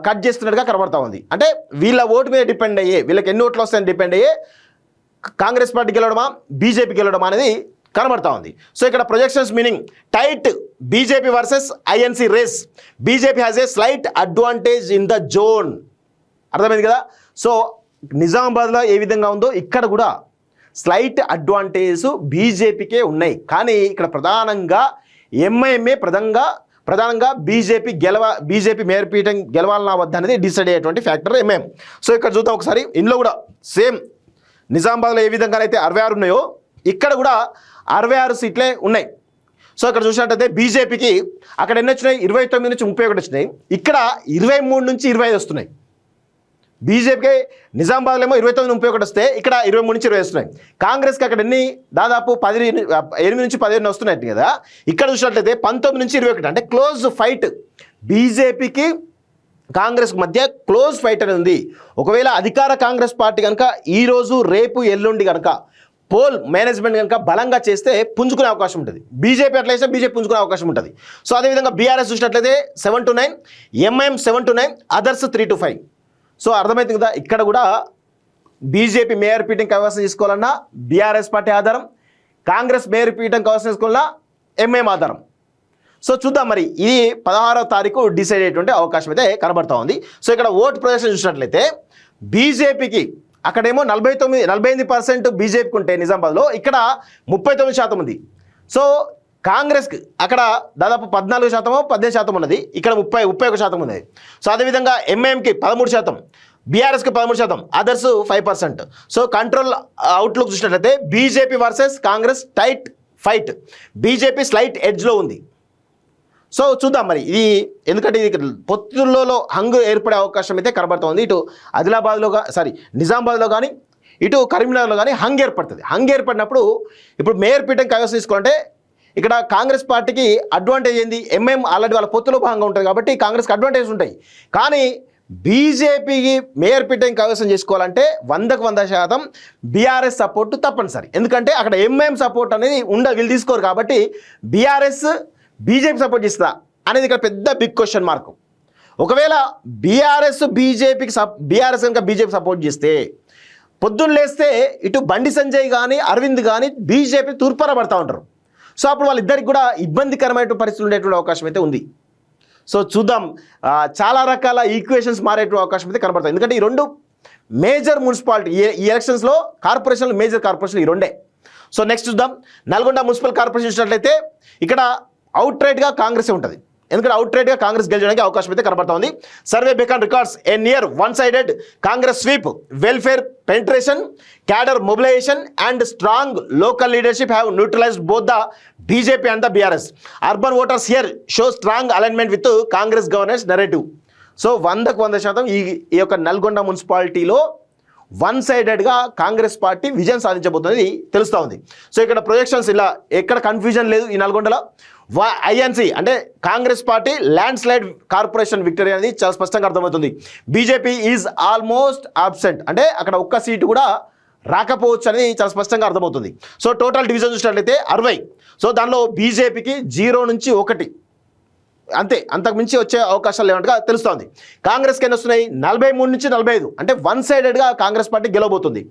కట్ చేస్తున్నట్టుగా కనబడతా ఉంది. అంటే వీళ్ళ ఓటు మీద డిపెండ్ అయ్యే, వీళ్ళకి ఎన్ని ఓట్లు వస్తాయని డిపెండ్ అయ్యే కాంగ్రెస్ పార్టీ గెలవడమా బీజేపీ గెలవడమా అనేది కనబడతా ఉంది. సో ఇక్కడ projections meaning tight BJP versus INC race. BJP has a slight advantage in the zone. అర్థమైంది కదా. సో నిజామాబాద్లో ఏ విధంగా ఉందో ఇక్కడ కూడా స్లైట్ అడ్వాంటేజ్ బీజేపీకే ఉన్నాయి. కానీ ఇక్కడ ప్రధానంగా ఎంఐఎంఏ ప్రధానంగా బీజేపీ మేయర్ పీఠం గెలవాలన్నా వద్ద అనేది డిసైడ్ అయ్యేటువంటి ఫ్యాక్టర్ ఎంఐఎం. సో ఇక్కడ చూద్దాం ఒకసారి. ఇందులో కూడా సేమ్ నిజామాబాద్లో ఏ విధంగానైతే 66 ఉన్నాయో ఇక్కడ కూడా 66 సీట్లే ఉన్నాయి. సో ఇక్కడ చూసినట్టయితే బీజేపీకి అక్కడ ఎన్ని వచ్చినాయి, 29 నుంచి 31 వచ్చినాయి, ఇక్కడ 23 నుంచి 25 వస్తున్నాయి. బీజేపీకి నిజామాబాద్లో ఏమో 29 31 వస్తే ఇక్కడ 23 నుంచి 20 వస్తున్నాయి. కాంగ్రెస్కి అక్కడ ఎన్ని దాదాపు 8 నుంచి 15 వస్తున్నాయి కదా. ఇక్కడ చూసినట్లయితే 19 నుంచి 21, అంటే క్లోజ్ ఫైట్. బీజేపీకి కాంగ్రెస్ మధ్య క్లోజ్ ఫైట్ అనేది ఉంది. ఒకవేళ అధికార కాంగ్రెస్ పార్టీ కనుక ఈరోజు రేపు ఎల్లుండి కనుక పోల్ మేనేజ్మెంట్ కనుక బలంగా చేస్తే పుంజుకునే అవకాశం ఉంటుంది. బీజేపీ అట్లా చేస్తే బీజేపీ పుంజుకునే అవకాశం ఉంటుంది. సో అదేవిధంగా బీఆర్ఎస్ చూసినట్లయితే 7 to 9, MIM 7 to 9, others 3 to 5. So అర్థమవుతుంది కదా, ఇక్కడ కూడా బీజేపీ మేయర్ పీఠం కైవసం తీసుకోవాలన్నా బీఆర్ఎస్ పార్టీ ఆధారం, కాంగ్రెస్ మేయర్ పీఠం కైవసం తీసుకోవాలన్నా ఎంఐఎం ఆధారం. సో చూద్దాం మరి ఇది 16వ తారీఖు డిసైడ్ అయ్యేటువంటి అవకాశం అయితే కనబడతా ఉంది. సో ఇక్కడ ఓటు ప్రదర్శన చూసినట్లయితే బీజేపీకి అక్కడేమో 48% బీజేపీకి ఉంటే నిజామాబాద్లో ఇక్కడ 39% ఉంది. సో కాంగ్రెస్కి అక్కడ దాదాపు 14% 15% ఉన్నది, ఇక్కడ 31% ఉన్నది. సో అదేవిధంగా ఎంఐఎంకి 13%, బీఆర్ఎస్కి 13%, అదర్స్ 5%. సో కంట్రోల్ అవుట్లుక్ చూసినట్లయితే BJP versus Congress tight fight, BJP slight ఎడ్జ్లో ఉంది. సో చూద్దాం మరి ఇది, ఎందుకంటే ఇది పొత్తుల్లో హంగు ఏర్పడే అవకాశం అయితే కనబడుతుంది. ఇటు ఆదిలాబాద్లో నిజామాబాద్లో కానీ ఇటు కరీంనగర్లో కానీ హంగ్ ఏర్పడుతుంది. హంగ్ ఏర్పడినప్పుడు ఇప్పుడు మేయర్ పీఠం కైవసం తీసుకోవాలంటే ఇక్కడ కాంగ్రెస్ పార్టీకి అడ్వాంటేజ్ ఏంది, ఎంఐఎం ఆల్రెడీ వాళ్ళ పొత్తులో భాగంగా ఉంటుంది కాబట్టి కాంగ్రెస్కి అడ్వాంటేజ్ ఉంటాయి. కానీ బీజేపీకి మేయర్ పీఠం కైవసం చేసుకోవాలంటే 100కు 100% బీఆర్ఎస్ సపోర్ట్ తప్పనిసరి. ఎందుకంటే అక్కడ ఎంఐఎం సపోర్ట్ అనేది వీళ్ళు తీసుకోరు కాబట్టి బీఆర్ఎస్ బీజేపీ సపోర్ట్ చేస్తా అనేది ఇక్కడ పెద్ద బిగ్ క్వశ్చన్ మార్క్. ఒకవేళ బీఆర్ఎస్ కనుక బీజేపీ సపోర్ట్ చేస్తే పొద్దున్న లేస్తే ఇటు బండి సంజయ్ కానీ అరవింద్ కానీ బీజేపీ తూర్పార పడతా ఉంటారు. సో అప్పుడు వాళ్ళిద్దరికి కూడా ఇబ్బందికరమైన పరిస్థితులు ఉండేటువంటి అవకాశం అయితే ఉంది. సో చూద్దాం, చాలా రకాల ఈక్వేషన్స్ మారేటువంటి అవకాశం అయితే కనబడతాయి. ఎందుకంటే ఈ రెండు మేజర్ మున్సిపాలిటీ ఈ ఎలక్షన్స్లో కార్పొరేషన్లు, మేజర్ కార్పొరేషన్లు ఈ రెండే. సో నెక్స్ట్ చూద్దాం, నల్గొండ మున్సిపల్ కార్పొరేషన్ చూసినట్లయితే ఇక్కడ అవుట్ రైట్గా కాంగ్రెస్ ఉంటుంది. ఎందుకంటే అవుట్ రైట్గా కాంగ్రెస్ గెలిచడానికి అవకాశం అయితే కనబడతా ఉంది. Survey beacon records a near one sided Congress sweep, welfare penetration, cadre mobilization and strong local leadership have neutralized both the BJP and the BRS. Urban voters here show strong alignment with Congress governance narrative. So 100కు 100% ఈ యొక్క నల్గొండ మున్సిపాలిటీలో one సైడెడ్గా Congress party విజయం సాధించబోతున్నది తెలుస్తూ ఉంది. So ఇక్కడ projections ఇలా ఎక్కడ కన్ఫ్యూజన్ లేదు. ఈ నల్గొండలో ఐఎన్సీ అంటే Congress party landslide corporation victory అనేది చాలా స్పష్టంగా అర్థమవుతుంది. బీజేపీ ఈజ్ ఆల్మోస్ట్ ఆబ్సెంట్, అంటే అక్కడ ఒక్క సీటు కూడా రాకపోవచ్చు అనేది చాలా స్పష్టంగా అర్థమవుతుంది. సో టోటల్ డివిజన్ చూసినట్లయితే 60. సో దానిలో బీజేపీకి 0 నుంచి 1 అంతే, అంతకుమించి వచ్చే అవకాశాలు లేనట్టుగా తెలుస్తోంది. కాంగ్రెస్కి ఎన్ని వస్తున్నాయి, 43 నుంచి 45, అంటే వన్ సైడెడ్గా కాంగ్రెస్ పార్టీ గెలవబోతుంది.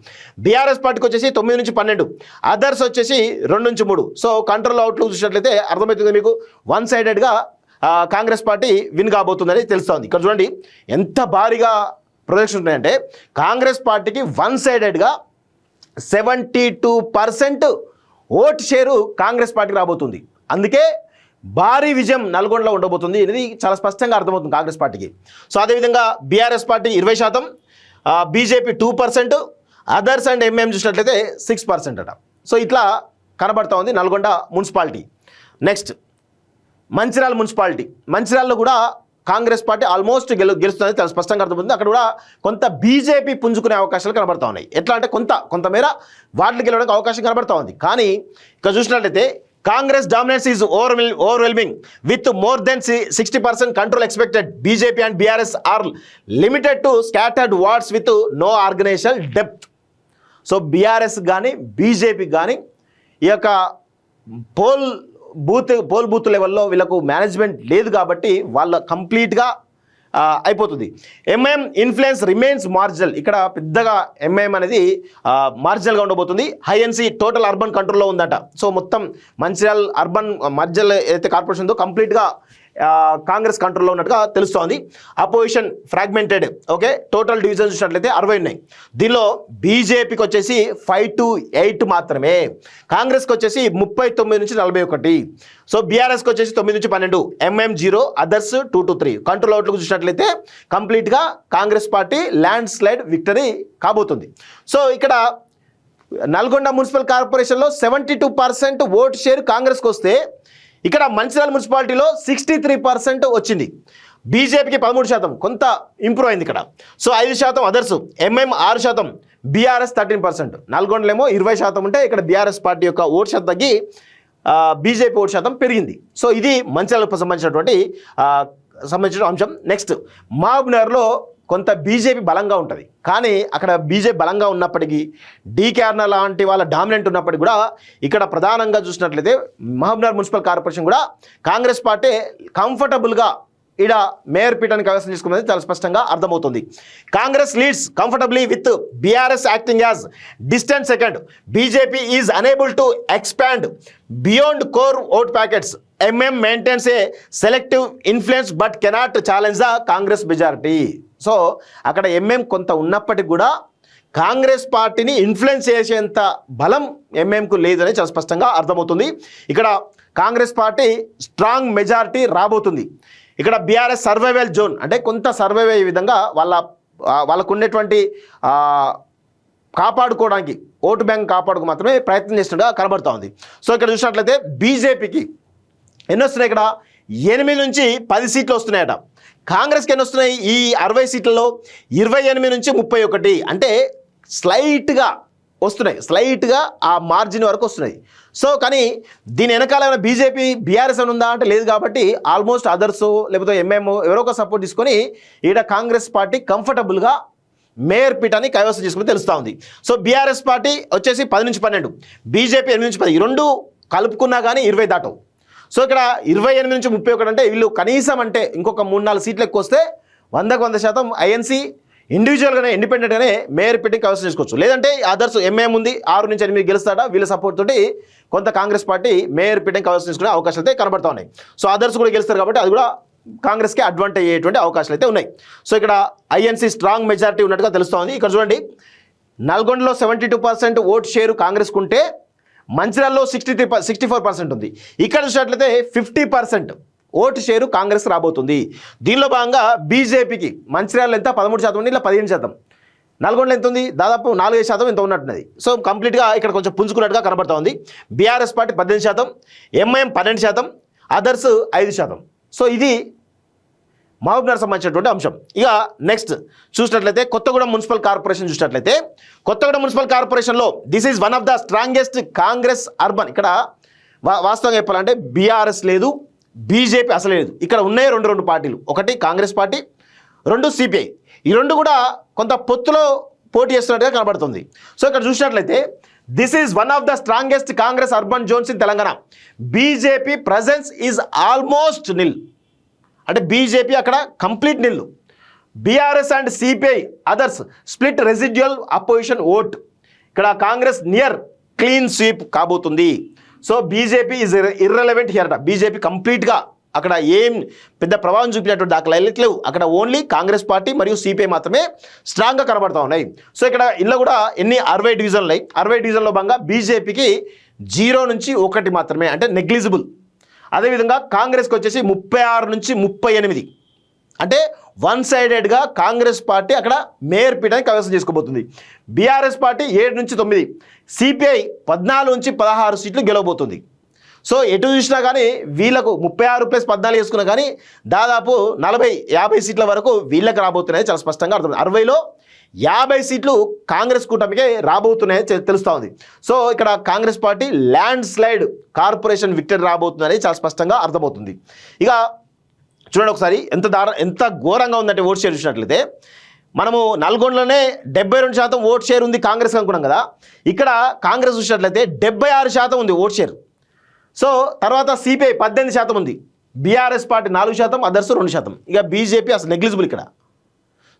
బీఆర్ఎస్ పార్టీకి వచ్చేసి 9 నుంచి 12, అదర్స్ వచ్చేసి 2 నుంచి 3. సో కంట్రోల్ అవుట్లుక్ చూసినట్లయితే అర్థమవుతుంది మీకు, వన్ సైడెడ్గా కాంగ్రెస్ పార్టీ విన్ కాబోతుందని తెలుస్తోంది. ఇక్కడ చూడండి ఎంత భారీగా ప్రొజెక్షన్ ఉన్నాయంటే కాంగ్రెస్ పార్టీకి వన్ సైడెడ్గా 72% ఓట్ షేరు కాంగ్రెస్ పార్టీకి రాబోతుంది. అందుకే భారీ విజయం నల్గొండలో ఉండబోతుంది అనేది చాలా స్పష్టంగా అర్థమవుతుంది కాంగ్రెస్ పార్టీకి. సో అదేవిధంగా BRS party 20%, BJP 2%, others and MIM చూసినట్లయితే 6% అట. సో ఇట్లా కనబడతా ఉంది Nalgonda municipality. Next Mancherial municipality. మంచిర్యాలలో కూడా కాంగ్రెస్ పార్టీ ఆల్మోస్ట్ గెలుస్తుంది చాలా స్పష్టంగా అర్థమవుతుంది. అక్కడ కూడా కొంత బీజేపీ పుంజుకునే అవకాశాలు కనబడతా ఉన్నాయి. ఎట్లా అంటే కొంతమేర వాటికి గెలవడానికి అవకాశం కనబడతా ఉంది. కానీ ఇక్కడ చూసినట్లయితే Congress dominance is overwhelming with more than 60% control expected. BJP and BRS are limited to scattered wards with no organisation depth. So BRS కానీ బీజేపీకి కానీ ఈ యొక్క పోల్ బూత్ లెవెల్లో వీళ్ళకు మేనేజ్మెంట్ లేదు కాబట్టి వాళ్ళ కంప్లీట్గా అయిపోతుంది. MIM influence remains marginal. ఇక్కడ పెద్దగా ఎంఐఎం అనేది మార్జినల్గా ఉండబోతుంది. హైఎన్సీ టోటల్ అర్బన్ కంట్రోల్లో ఉందట. సో మొత్తం మంచిర్యాల అర్బన్ మార్జినల్ ఏదైతే కార్పొరేషన్ ఉందో కంప్లీట్గా కాంగ్రెస్ కంట్రోల్లో ఉన్నట్టుగా తెలుస్తోంది. Opposition fragmented. Okay, total division చూసినట్లయితే 60 ఉన్నాయి. దీనిలో బీజేపీకి వచ్చేసి 5 to 8 మాత్రమే, కాంగ్రెస్కి వచ్చేసి 39 నుంచి 41. సో బీఆర్ఎస్కి వచ్చేసి 9 నుంచి 12, MIM 0, others 2 to 3. Control outlook చూసినట్లయితే కంప్లీట్గా Congress party landslide victory కాబోతుంది. సో ఇక్కడ నల్గొండ మున్సిపల్ కార్పొరేషన్లో 72% ఓటు షేర్ కాంగ్రెస్కి వస్తే ఇక్కడ మంచిర్యాల మున్సిపాలిటీలో 63% వచ్చింది, బీజేపీకి 13%, కొంత ఇంప్రూవ్ అయింది ఇక్కడ. So 5% others, MM 6%, BRS 13%. నల్గొండలేమో 20% ఉంటే ఇక్కడ బీఆర్ఎస్ పార్టీ యొక్క ఓటు శాతం తగ్గి బీజేపీ ఓటు శాతం పెరిగింది. సో ఇది మంచిర్యాలకు సంబంధించిన అంశం. నెక్స్ట్, మహబూబ్నగర్లో కొంత బీజేపీ బలంగా ఉంటుంది, కానీ అక్కడ బీజేపీ బలంగా ఉన్నప్పటికీ డీకేఆర్న లాంటి వాళ్ళ డామినెంట్ ఉన్నప్పటికీ కూడా ఇక్కడ ప్రధానంగా చూసినట్లయితే మహబూబ్నగర్ మున్సిపల్ కార్పొరేషన్ కూడా కాంగ్రెస్ పార్టీ కంఫర్టబుల్గా ఈడ మేయర్ పీఠాన్ని కైవసం చేసుకున్నది చాలా స్పష్టంగా అర్థమవుతుంది. Congress leads comfortably with BRS acting as distant second. BJP is unable to expand beyond core vote packets. MM maintains A selective influence but cannot challenge the Congress majority. So అక్కడ ఎంఎం కొంత ఉన్నప్పటికీ కూడా కాంగ్రెస్ పార్టీని ఇన్ఫ్లుయెన్స్ చేసేంత బలం ఎంఎంకు లేదని చాలా స్పష్టంగా అర్థమవుతుంది. ఇక్కడ కాంగ్రెస్ పార్టీ స్ట్రాంగ్ మెజారిటీ రాబోతుంది. ఇక్కడ బీఆర్ఎస్ సర్వైవల్ జోన్, అంటే కొంత సర్వైవ్ అయ్యే విధంగా వాళ్ళకు ఉండేటువంటి కాపాడుకోవడానికి, ఓటు బ్యాంక్ కాపాడుకు మాత్రమే ప్రయత్నం చేస్తున్నట్టుగా కనబడుతూ ఉంది. సో ఇక్కడ చూసినట్లయితే బీజేపీకి ఎన్ని వస్తున్నాయి, ఇక్కడ 8 నుంచి 10 సీట్లు వస్తున్నాయట. కాంగ్రెస్కి ఎన్ని వస్తున్నాయి, ఈ 60 సీట్లలో 28 నుంచి 31, అంటే స్లైట్గా వస్తున్నాయి, స్లైట్గా ఆ మార్జిన్ వరకు వస్తున్నాయి. సో కానీ దీని వెనకాల బీజేపీ బీఆర్ఎస్ అని ఉందా అంటే లేదు, కాబట్టి ఆల్మోస్ట్ అదర్స్ లేకపోతే ఎంఎం ఎవరో ఒక సపోర్ట్ తీసుకొని ఈడ కాంగ్రెస్ పార్టీ కంఫర్టబుల్గా మేయర్ పీఠాన్ని కైవసం చేసుకుని తెలుస్తూ ఉంది. సో బీఆర్ఎస్ పార్టీ వచ్చేసి 10 నుంచి 12, బీజేపీ 8 నుంచి 10, ఈ రెండు కలుపుకున్నా కానీ 20 దాటవు. సో ఇక్కడ 28 నుంచి 31 అంటే వీళ్ళు కనీసం అంటే ఇంకొక 3-4 సీట్లు ఎక్కువ వస్తే 100% ఐఎన్సీ ఇండివిజువల్గానే ఇండిపెండెంట్గానే మేయర్ పీఠాన్ని కైవసం చేసుకోవచ్చు. లేదంటే అదర్స్ ఎంఏఎం ఉంది 6 నుంచి 8 గెలుస్తాడా, వీళ్ళ సపోర్ట్ తోటి కొంత కాంగ్రెస్ పార్టీ మేయర్ పీఠాన్ని కైవసం చేసుకునే అవకాశాలు అయితే కనబడతా ఉన్నాయి. సో అదర్స్ కూడా గెలుస్తారు కాబట్టి అది కూడా కాంగ్రెస్కి అడ్వాంటేజ్ అయ్యేటువంటి అవకాశాలు అయితే ఉన్నాయి. సో ఇక్కడ ఐఎన్సీ స్ట్రాంగ్ మెజారిటీ ఉన్నట్టుగా తెలుస్తోంది. ఇక్కడ చూడండి, నల్గొండలో 72% ఓటు షేరు కాంగ్రెస్కు ఉంటే మంచిర్యాలలో 64% ఉంది. ఇక్కడ చూసినట్లయితే 50% ఓటు షేరు కాంగ్రెస్ రాబోతుంది. దీనిలో భాగంగా బీజేపీకి మంచిర్యాలలో ఎంత 13% ఉంది, ఇలా 15%. నల్గొండలో ఎంత ఉంది, దాదాపు 4-5% ఎంత ఉన్నట్టున్నది. సో కంప్లీట్గా ఇక్కడ కొంచెం పుంజుకున్నట్టుగా కనబడతా ఉంది. BRS party 18%, MIM 12%, others 5%. So ఇది మహబూబ్నగర్ సంబంధించినటువంటి అంశం. ఇక నెక్స్ట్ చూసినట్లయితే కొత్తగూడెం మున్సిపల్ కార్పొరేషన్ చూసినట్లయితే కొత్తగూడెం మున్సిపల్ కార్పొరేషన్లో this is one of the strongest Congress urban. ఇక్కడ వాస్తవంగా చెప్పాలంటే బీఆర్ఎస్ లేదు, బీజేపీ అసలు లేదు. ఇక్కడ ఉన్నాయి రెండు పార్టీలు, ఒకటి కాంగ్రెస్ పార్టీ, 2 సిపిఐ. ఈ రెండు కూడా కొంత పొత్తులో పోటీ చేస్తున్నట్టుగా కనబడుతుంది. సో ఇక్కడ చూసినట్లయితే this is one of the strongest Congress urban Jones in Telangana. BJP presence is almost నిల్, అంటే బీజేపీ అక్కడ complete nil. BRS and CPI others split residual opposition vote. ఇక్కడ కాంగ్రెస్ నియర్ క్లీన్ స్వీప్ కాబోతుంది. So BJP is irrelevant here. BJP కంప్లీట్గా అక్కడ ఏం పెద్ద ప్రభావం చూపినటువంటి దాఖలాలు లేవు. అక్కడ ఓన్లీ కాంగ్రెస్ పార్టీ మరియు సిపిఐ మాత్రమే స్ట్రాంగ్గా కనబడతా ఉన్నాయి. సో ఇక్కడ ఇందులో కూడా ఎన్ని 60 డివిజన్లు ఉన్నాయి. 60 డివిజన్లో భాగంగా బీజేపీకి 0 నుంచి 1 మాత్రమే, అంటే నెగ్లిజిబుల్. అదేవిధంగా కాంగ్రెస్కి వచ్చేసి 36 నుంచి 38, అంటే 1 సైడెడ్గా కాంగ్రెస్ పార్టీ అక్కడ మేయర్ పీఠాన్ని కైవసం చేసుకోబోతుంది. బీఆర్ఎస్ పార్టీ 7 నుంచి 9, సిపిఐ 14 నుంచి 16 సీట్లు గెలవబోతుంది. సో ఎటు చూసినా కానీ వీళ్ళకు 36 + 14 వేసుకున్నా కానీ దాదాపు 40-50 సీట్ల వరకు వీళ్ళకి రాబోతున్నాయి చాలా స్పష్టంగా అర్థం. 60లో 50 సీట్లు కాంగ్రెస్ కూటమికే రాబోతున్నాయని తెలుస్తూ ఉంది. సో ఇక్కడ Congress party landslide corporation victory రాబోతుందని చాలా స్పష్టంగా అర్థమవుతుంది. ఇక చూడండి ఒకసారి ఎంత ఘోరంగా ఉందంటే ఓట్ షేర్ చూసినట్లయితే మనము నల్గొండలోనే 72% ఓట్ షేర్ ఉంది కాంగ్రెస్ అనుకున్నాం కదా. ఇక్కడ కాంగ్రెస్ చూసినట్లయితే 76% ఉంది ఓట్ షేర్. సో తర్వాత సిపిఐ 18% ఉంది, బీఆర్ఎస్ పార్టీ 4%, అదర్స్ 2%. ఇక బీజేపీ అసలు నెగ్లిజిబుల్ ఇక్కడ.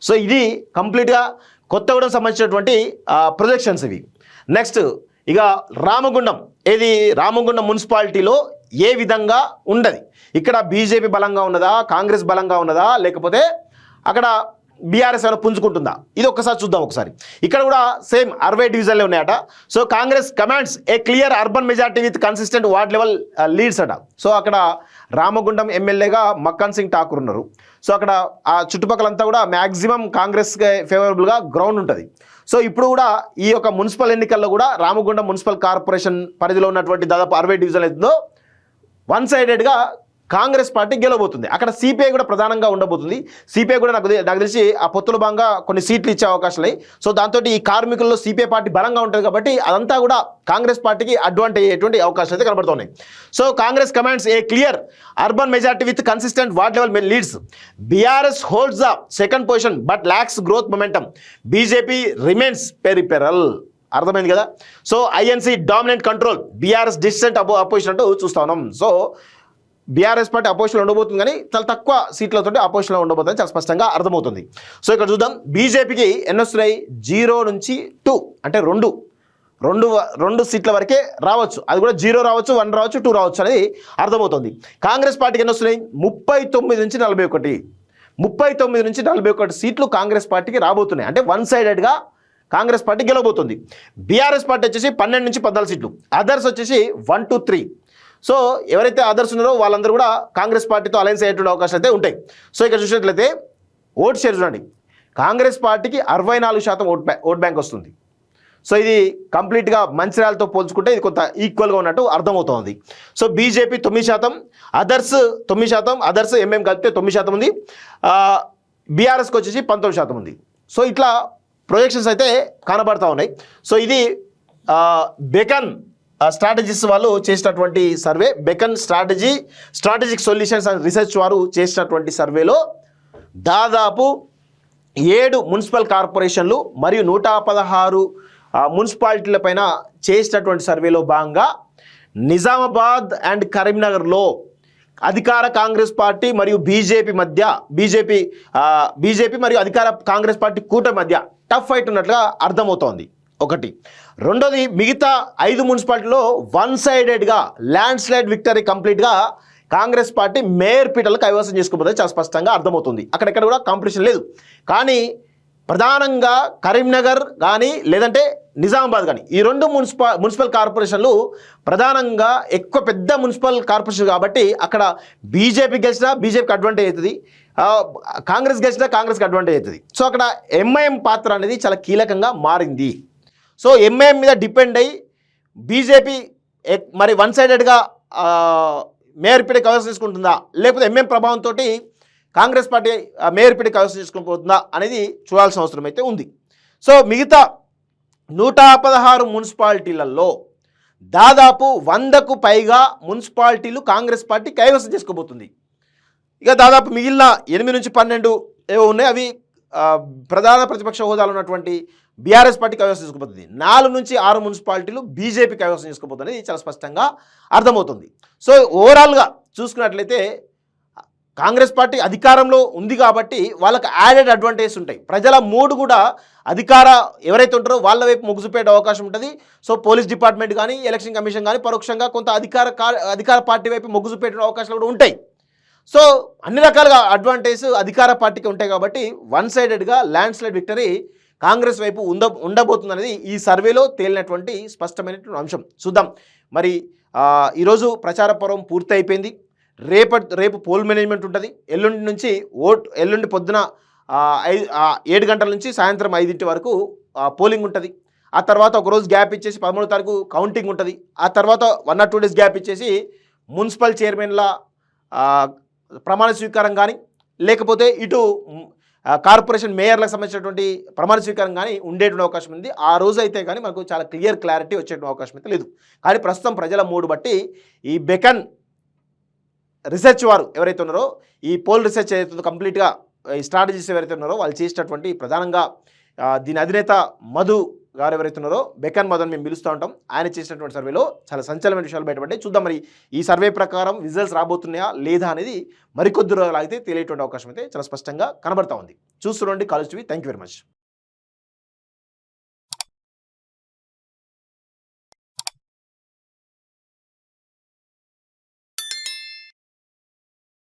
సో ఇది కంప్లీట్గా కొత్తగూడెం సంబంధించినటువంటి ప్రొజెక్షన్స్ ఇవి. నెక్స్ట్ ఇక రామగుండం మున్సిపాలిటీలో ఏ విధంగా ఉండదు, ఇక్కడ బీజేపీ బలంగా ఉన్నదా, కాంగ్రెస్ బలంగా ఉన్నదా, లేకపోతే అక్కడ బీఆర్ఎస్ ఏమైనా పుంజుకుంటుందా, ఇది ఒక్కసారి చూద్దాం. ఒకసారి ఇక్కడ కూడా సేమ్ 60 డివిజన్లే ఉన్నాయట. So Congress commands a clear urban majority with consistent ward level leads అట. సో అక్కడ రామగుండం ఎమ్మెల్యేగా మక్కన్ సింగ్ ఠాకూర్ ఉన్నారు. సో అక్కడ ఆ చుట్టుపక్కలంతా కూడా మ్యాక్సిమం కాంగ్రెస్కి ఫేవరబుల్గా గ్రౌండ్ ఉంటుంది. సో ఇప్పుడు కూడా ఈ యొక్క మున్సిపల్ ఎన్నికల్లో కూడా రామగుండం మున్సిపల్ కార్పొరేషన్ పరిధిలో ఉన్నటువంటి దాదాపు 60 డివిజన్లు అవుతుందో వన్ సైడెడ్గా కాంగ్రెస్ పార్టీ గెలవబోతుంది. అక్కడ సిపిఐ కూడా ప్రధానంగా ఉండబోతుంది. సిపిఐ కూడా నాకు తెలిసి ఆ పొత్తుల భాగంగా కొన్ని సీట్లు ఇచ్చే అవకాశాలు ఉన్నాయి. సో దాంతో ఈ కార్మికుల్లో సిపిఐ పార్టీ బలంగా ఉంటుంది కాబట్టి అదంతా కూడా కాంగ్రెస్ పార్టీకి అడ్వాంటేజ్ అయ్యేటువంటి అవకాశాలు అయితే కనబడుతున్నాయి. So Congress commands a clear urban majority with consistent ward level leads. BRS holds the second position but lacks growth momentum. BJP remains peripheral. అర్థమైంది కదా. So INC dominant control, BRS decent opposition అంటూ చూస్తా ఉన్నాం. So BRS party అపోజిషన్లో ఉండబోతుంది కానీ చాలా తక్కువ సీట్లతో అపోజిషన్లో ఉండబోతుంది చాలా స్పష్టంగా అర్థమవుతుంది. సో ఇక్కడ చూద్దాం, బీజేపీకి ఎన్ని వస్తున్నాయి? 0 నుంచి 2 అంటే రెండు సీట్ల వరకే రావచ్చు. అది కూడా 0 రావచ్చు, 1 రావచ్చు, 2 రావచ్చు అనేది అర్థమవుతుంది. కాంగ్రెస్ పార్టీకి ఎన్ని వస్తున్నాయి? 39 నుంచి 41. 39 నుంచి 41 సీట్లు కాంగ్రెస్ పార్టీకి రాబోతున్నాయి. అంటే వన్ సైడెడ్గా కాంగ్రెస్ పార్టీ గెలవబోతుంది. బీఆర్ఎస్ పార్టీ వచ్చేసి 12 నుంచి 14 సీట్లు, అదర్స్ వచ్చేసి 1 to 3. సో ఎవరైతే అదర్స్ ఉన్నారో వాళ్ళందరూ కూడా కాంగ్రెస్ పార్టీతో అలయన్స్ అయ్యేటువంటి అవకాశాలు అయితే ఉంటాయి. సో ఇక్కడ చూసినట్లయితే ఓట్ షేర్ చూడండి, కాంగ్రెస్ పార్టీకి 64% ఓట్ బ్యాంక్ వస్తుంది. సో ఇది కంప్లీట్గా మంచిర్యాలతో పోల్చుకుంటే ఇది కొంత ఈక్వల్గా ఉన్నట్టు అర్థమవుతోంది. So BJP 9%, others 9%, others MM కలిపితే 9% ఉంది. బీఆర్ఎస్కి వచ్చేసి 19% ఉంది. సో ఇట్లా ప్రొజెక్షన్స్ అయితే కనబడతా ఉన్నాయి. సో ఇది బెకన్ స్ట్రాటజీస్ వాళ్ళు చేసినటువంటి survey. Beacon strategic solutions and research వారు చేసినటువంటి సర్వేలో దాదాపు 7 మున్సిపల్ కార్పొరేషన్లు మరియు 116 మున్సిపాలిటీల పైన చేసినటువంటి సర్వేలో భాగంగా నిజామాబాద్ అండ్ కరీంనగర్లో అధికార కాంగ్రెస్ పార్టీ మరియు బీజేపీ మరియు అధికార కాంగ్రెస్ పార్టీ కూటమి మధ్య టఫ్ ఫైట్ ఉన్నట్లుగా అర్థమవుతోంది. ఒకటి. రెండోది, మిగతా 5 మున్సిపాలిటీలో వన్ సైడెడ్గా ల్యాండ్ స్లైడ్ విక్టరీ కంప్లీట్గా కాంగ్రెస్ పార్టీ మేయర్ పీటలు కైవసం చేసుకోబోతుంది చాలా స్పష్టంగా అర్థమవుతుంది. అక్కడెక్కడ కూడా కాంపిటీషన్ లేదు. కానీ ప్రధానంగా కరీంనగర్ కానీ లేదంటే నిజామాబాద్ కానీ ఈ 2 మున్సిపల్ కార్పొరేషన్లు ప్రధానంగా ఎక్కువ పెద్ద మున్సిపల్ కార్పొరేషన్ కాబట్టి అక్కడ బీజేపీ గెలిచినా బీజేపీకి అడ్వాంటేజ్ అవుతుంది, కాంగ్రెస్ గెలిచినా కాంగ్రెస్కి అడ్వాంటేజ్ అవుతుంది. సో అక్కడ ఎంఐఎం పాత్ర అనేది చాలా కీలకంగా మారింది. సో ఎంఐఎం మీద డిపెండ్ అయ్యి బీజేపీ మరి వన్ సైడెడ్గా మేయర్ పీట కైవసం చేసుకుంటుందా, లేకపోతే ఎంఐఎం ప్రభావంతో కాంగ్రెస్ పార్టీ మేయర్ పీట కైవసం చేసుకుని అనేది చూడాల్సిన అవసరం అయితే ఉంది. సో మిగతా 116 మున్సిపాలిటీలలో దాదాపు 100కు పైగా మున్సిపాలిటీలు కాంగ్రెస్ పార్టీ కైవసం చేసుకోబోతుంది. ఇక దాదాపు మిగిలిన 8 నుంచి 12 ఏవో ఉన్నాయి, అవి ప్రధాన ప్రతిపక్ష హోదాలో ఉన్నటువంటి బీఆర్ఎస్ పార్టీ కైవసం చేసుకోబోతుంది. 4 నుంచి 6 మున్సిపాలిటీలు బీజేపీ కైవసం చేసుకోబోతుంది. ఇది చాలా స్పష్టంగా అర్థమవుతుంది. సో ఓవరాల్గా చూసుకున్నట్లయితే కాంగ్రెస్ పార్టీ అధికారంలో ఉంది కాబట్టి వాళ్ళకి యాడెడ్ అడ్వాంటేజెస్ ఉంటాయి. ప్రజల మూడు కూడా ఎవరైతే ఉంటారో వాళ్ళ వైపు మొగ్గు చూపే అవకాశం ఉంటుంది. సో పోలీస్ డిపార్ట్మెంట్ కానీ ఎలక్షన్ కమిషన్ కానీ పరోక్షంగా కొంత అధికార పార్టీ వైపు మొగ్గు చూపే అవకాశాలు కూడా ఉంటాయి. సో అన్ని రకాలుగా అడ్వాంటేజ్ అధికార పార్టీకి ఉంటాయి కాబట్టి వన్ సైడెడ్గా ల్యాండ్ స్లైడ్ విక్టరీ కాంగ్రెస్ వైపు ఉండబోతుంది అనేది ఈ సర్వేలో తేలినటువంటి స్పష్టమైనటువంటి అంశం. చూద్దాం మరి ఈరోజు ప్రచార పర్వం పూర్తి అయిపోయింది. రేపు పోల్ మేనేజ్మెంట్ ఉంటుంది. ఎల్లుండి పొద్దున 7 గంటల నుంచి సాయంత్రం 5 వరకు పోలింగ్ ఉంటుంది. ఆ తర్వాత ఒకరోజు గ్యాప్ ఇచ్చేసి 13వ తారీఖు కౌంటింగ్ ఉంటుంది. ఆ తర్వాత 1 or 2 days గ్యాప్ ఇచ్చేసి మున్సిపల్ చైర్మన్ల ప్రమాణ స్వీకారం కానీ లేకపోతే ఇటు కార్పొరేషన్ మేయర్లకు సంబంధించినటువంటి ప్రమాణ స్వీకారం కానీ ఉండేటువంటి అవకాశం ఉంది. ఆ రోజు అయితే కానీ మనకు చాలా క్లారిటీ వచ్చేటువంటి అవకాశం అయితే లేదు. కానీ ప్రస్తుతం ప్రజల మూడు బట్టి ఈ బెకన్ రీసెర్చ్ వారు ఎవరైతే ఉన్నారో ఈ పోల్ రీసెర్చ్ ఏదైతే కంప్లీట్గా ఈ స్ట్రాటజీస్ ఎవరైతే ఉన్నారో వాళ్ళు చేసినటువంటి ప్రధానంగా దీని అధినేత మధు గారు ఎవరైతే ఉన్నారో బెకన్ మధు అని మేము పిలుస్తూ ఉంటాం, ఆయన చేసినటువంటి సర్వేలో చాలా సంచలనమైన విషయాలు బయటపడ్డాయి. చూద్దాం మరి ఈ సర్వే ప్రకారం రిజల్ట్స్ రాబోతున్నాయా లేదా అనేది మరికొద్ది రోజులు అయితే తెలియటువంటి అవకాశం అయితే చాలా స్పష్టంగా కనబడతా ఉంది. చూస్తుండండి college TV. Thank you very much.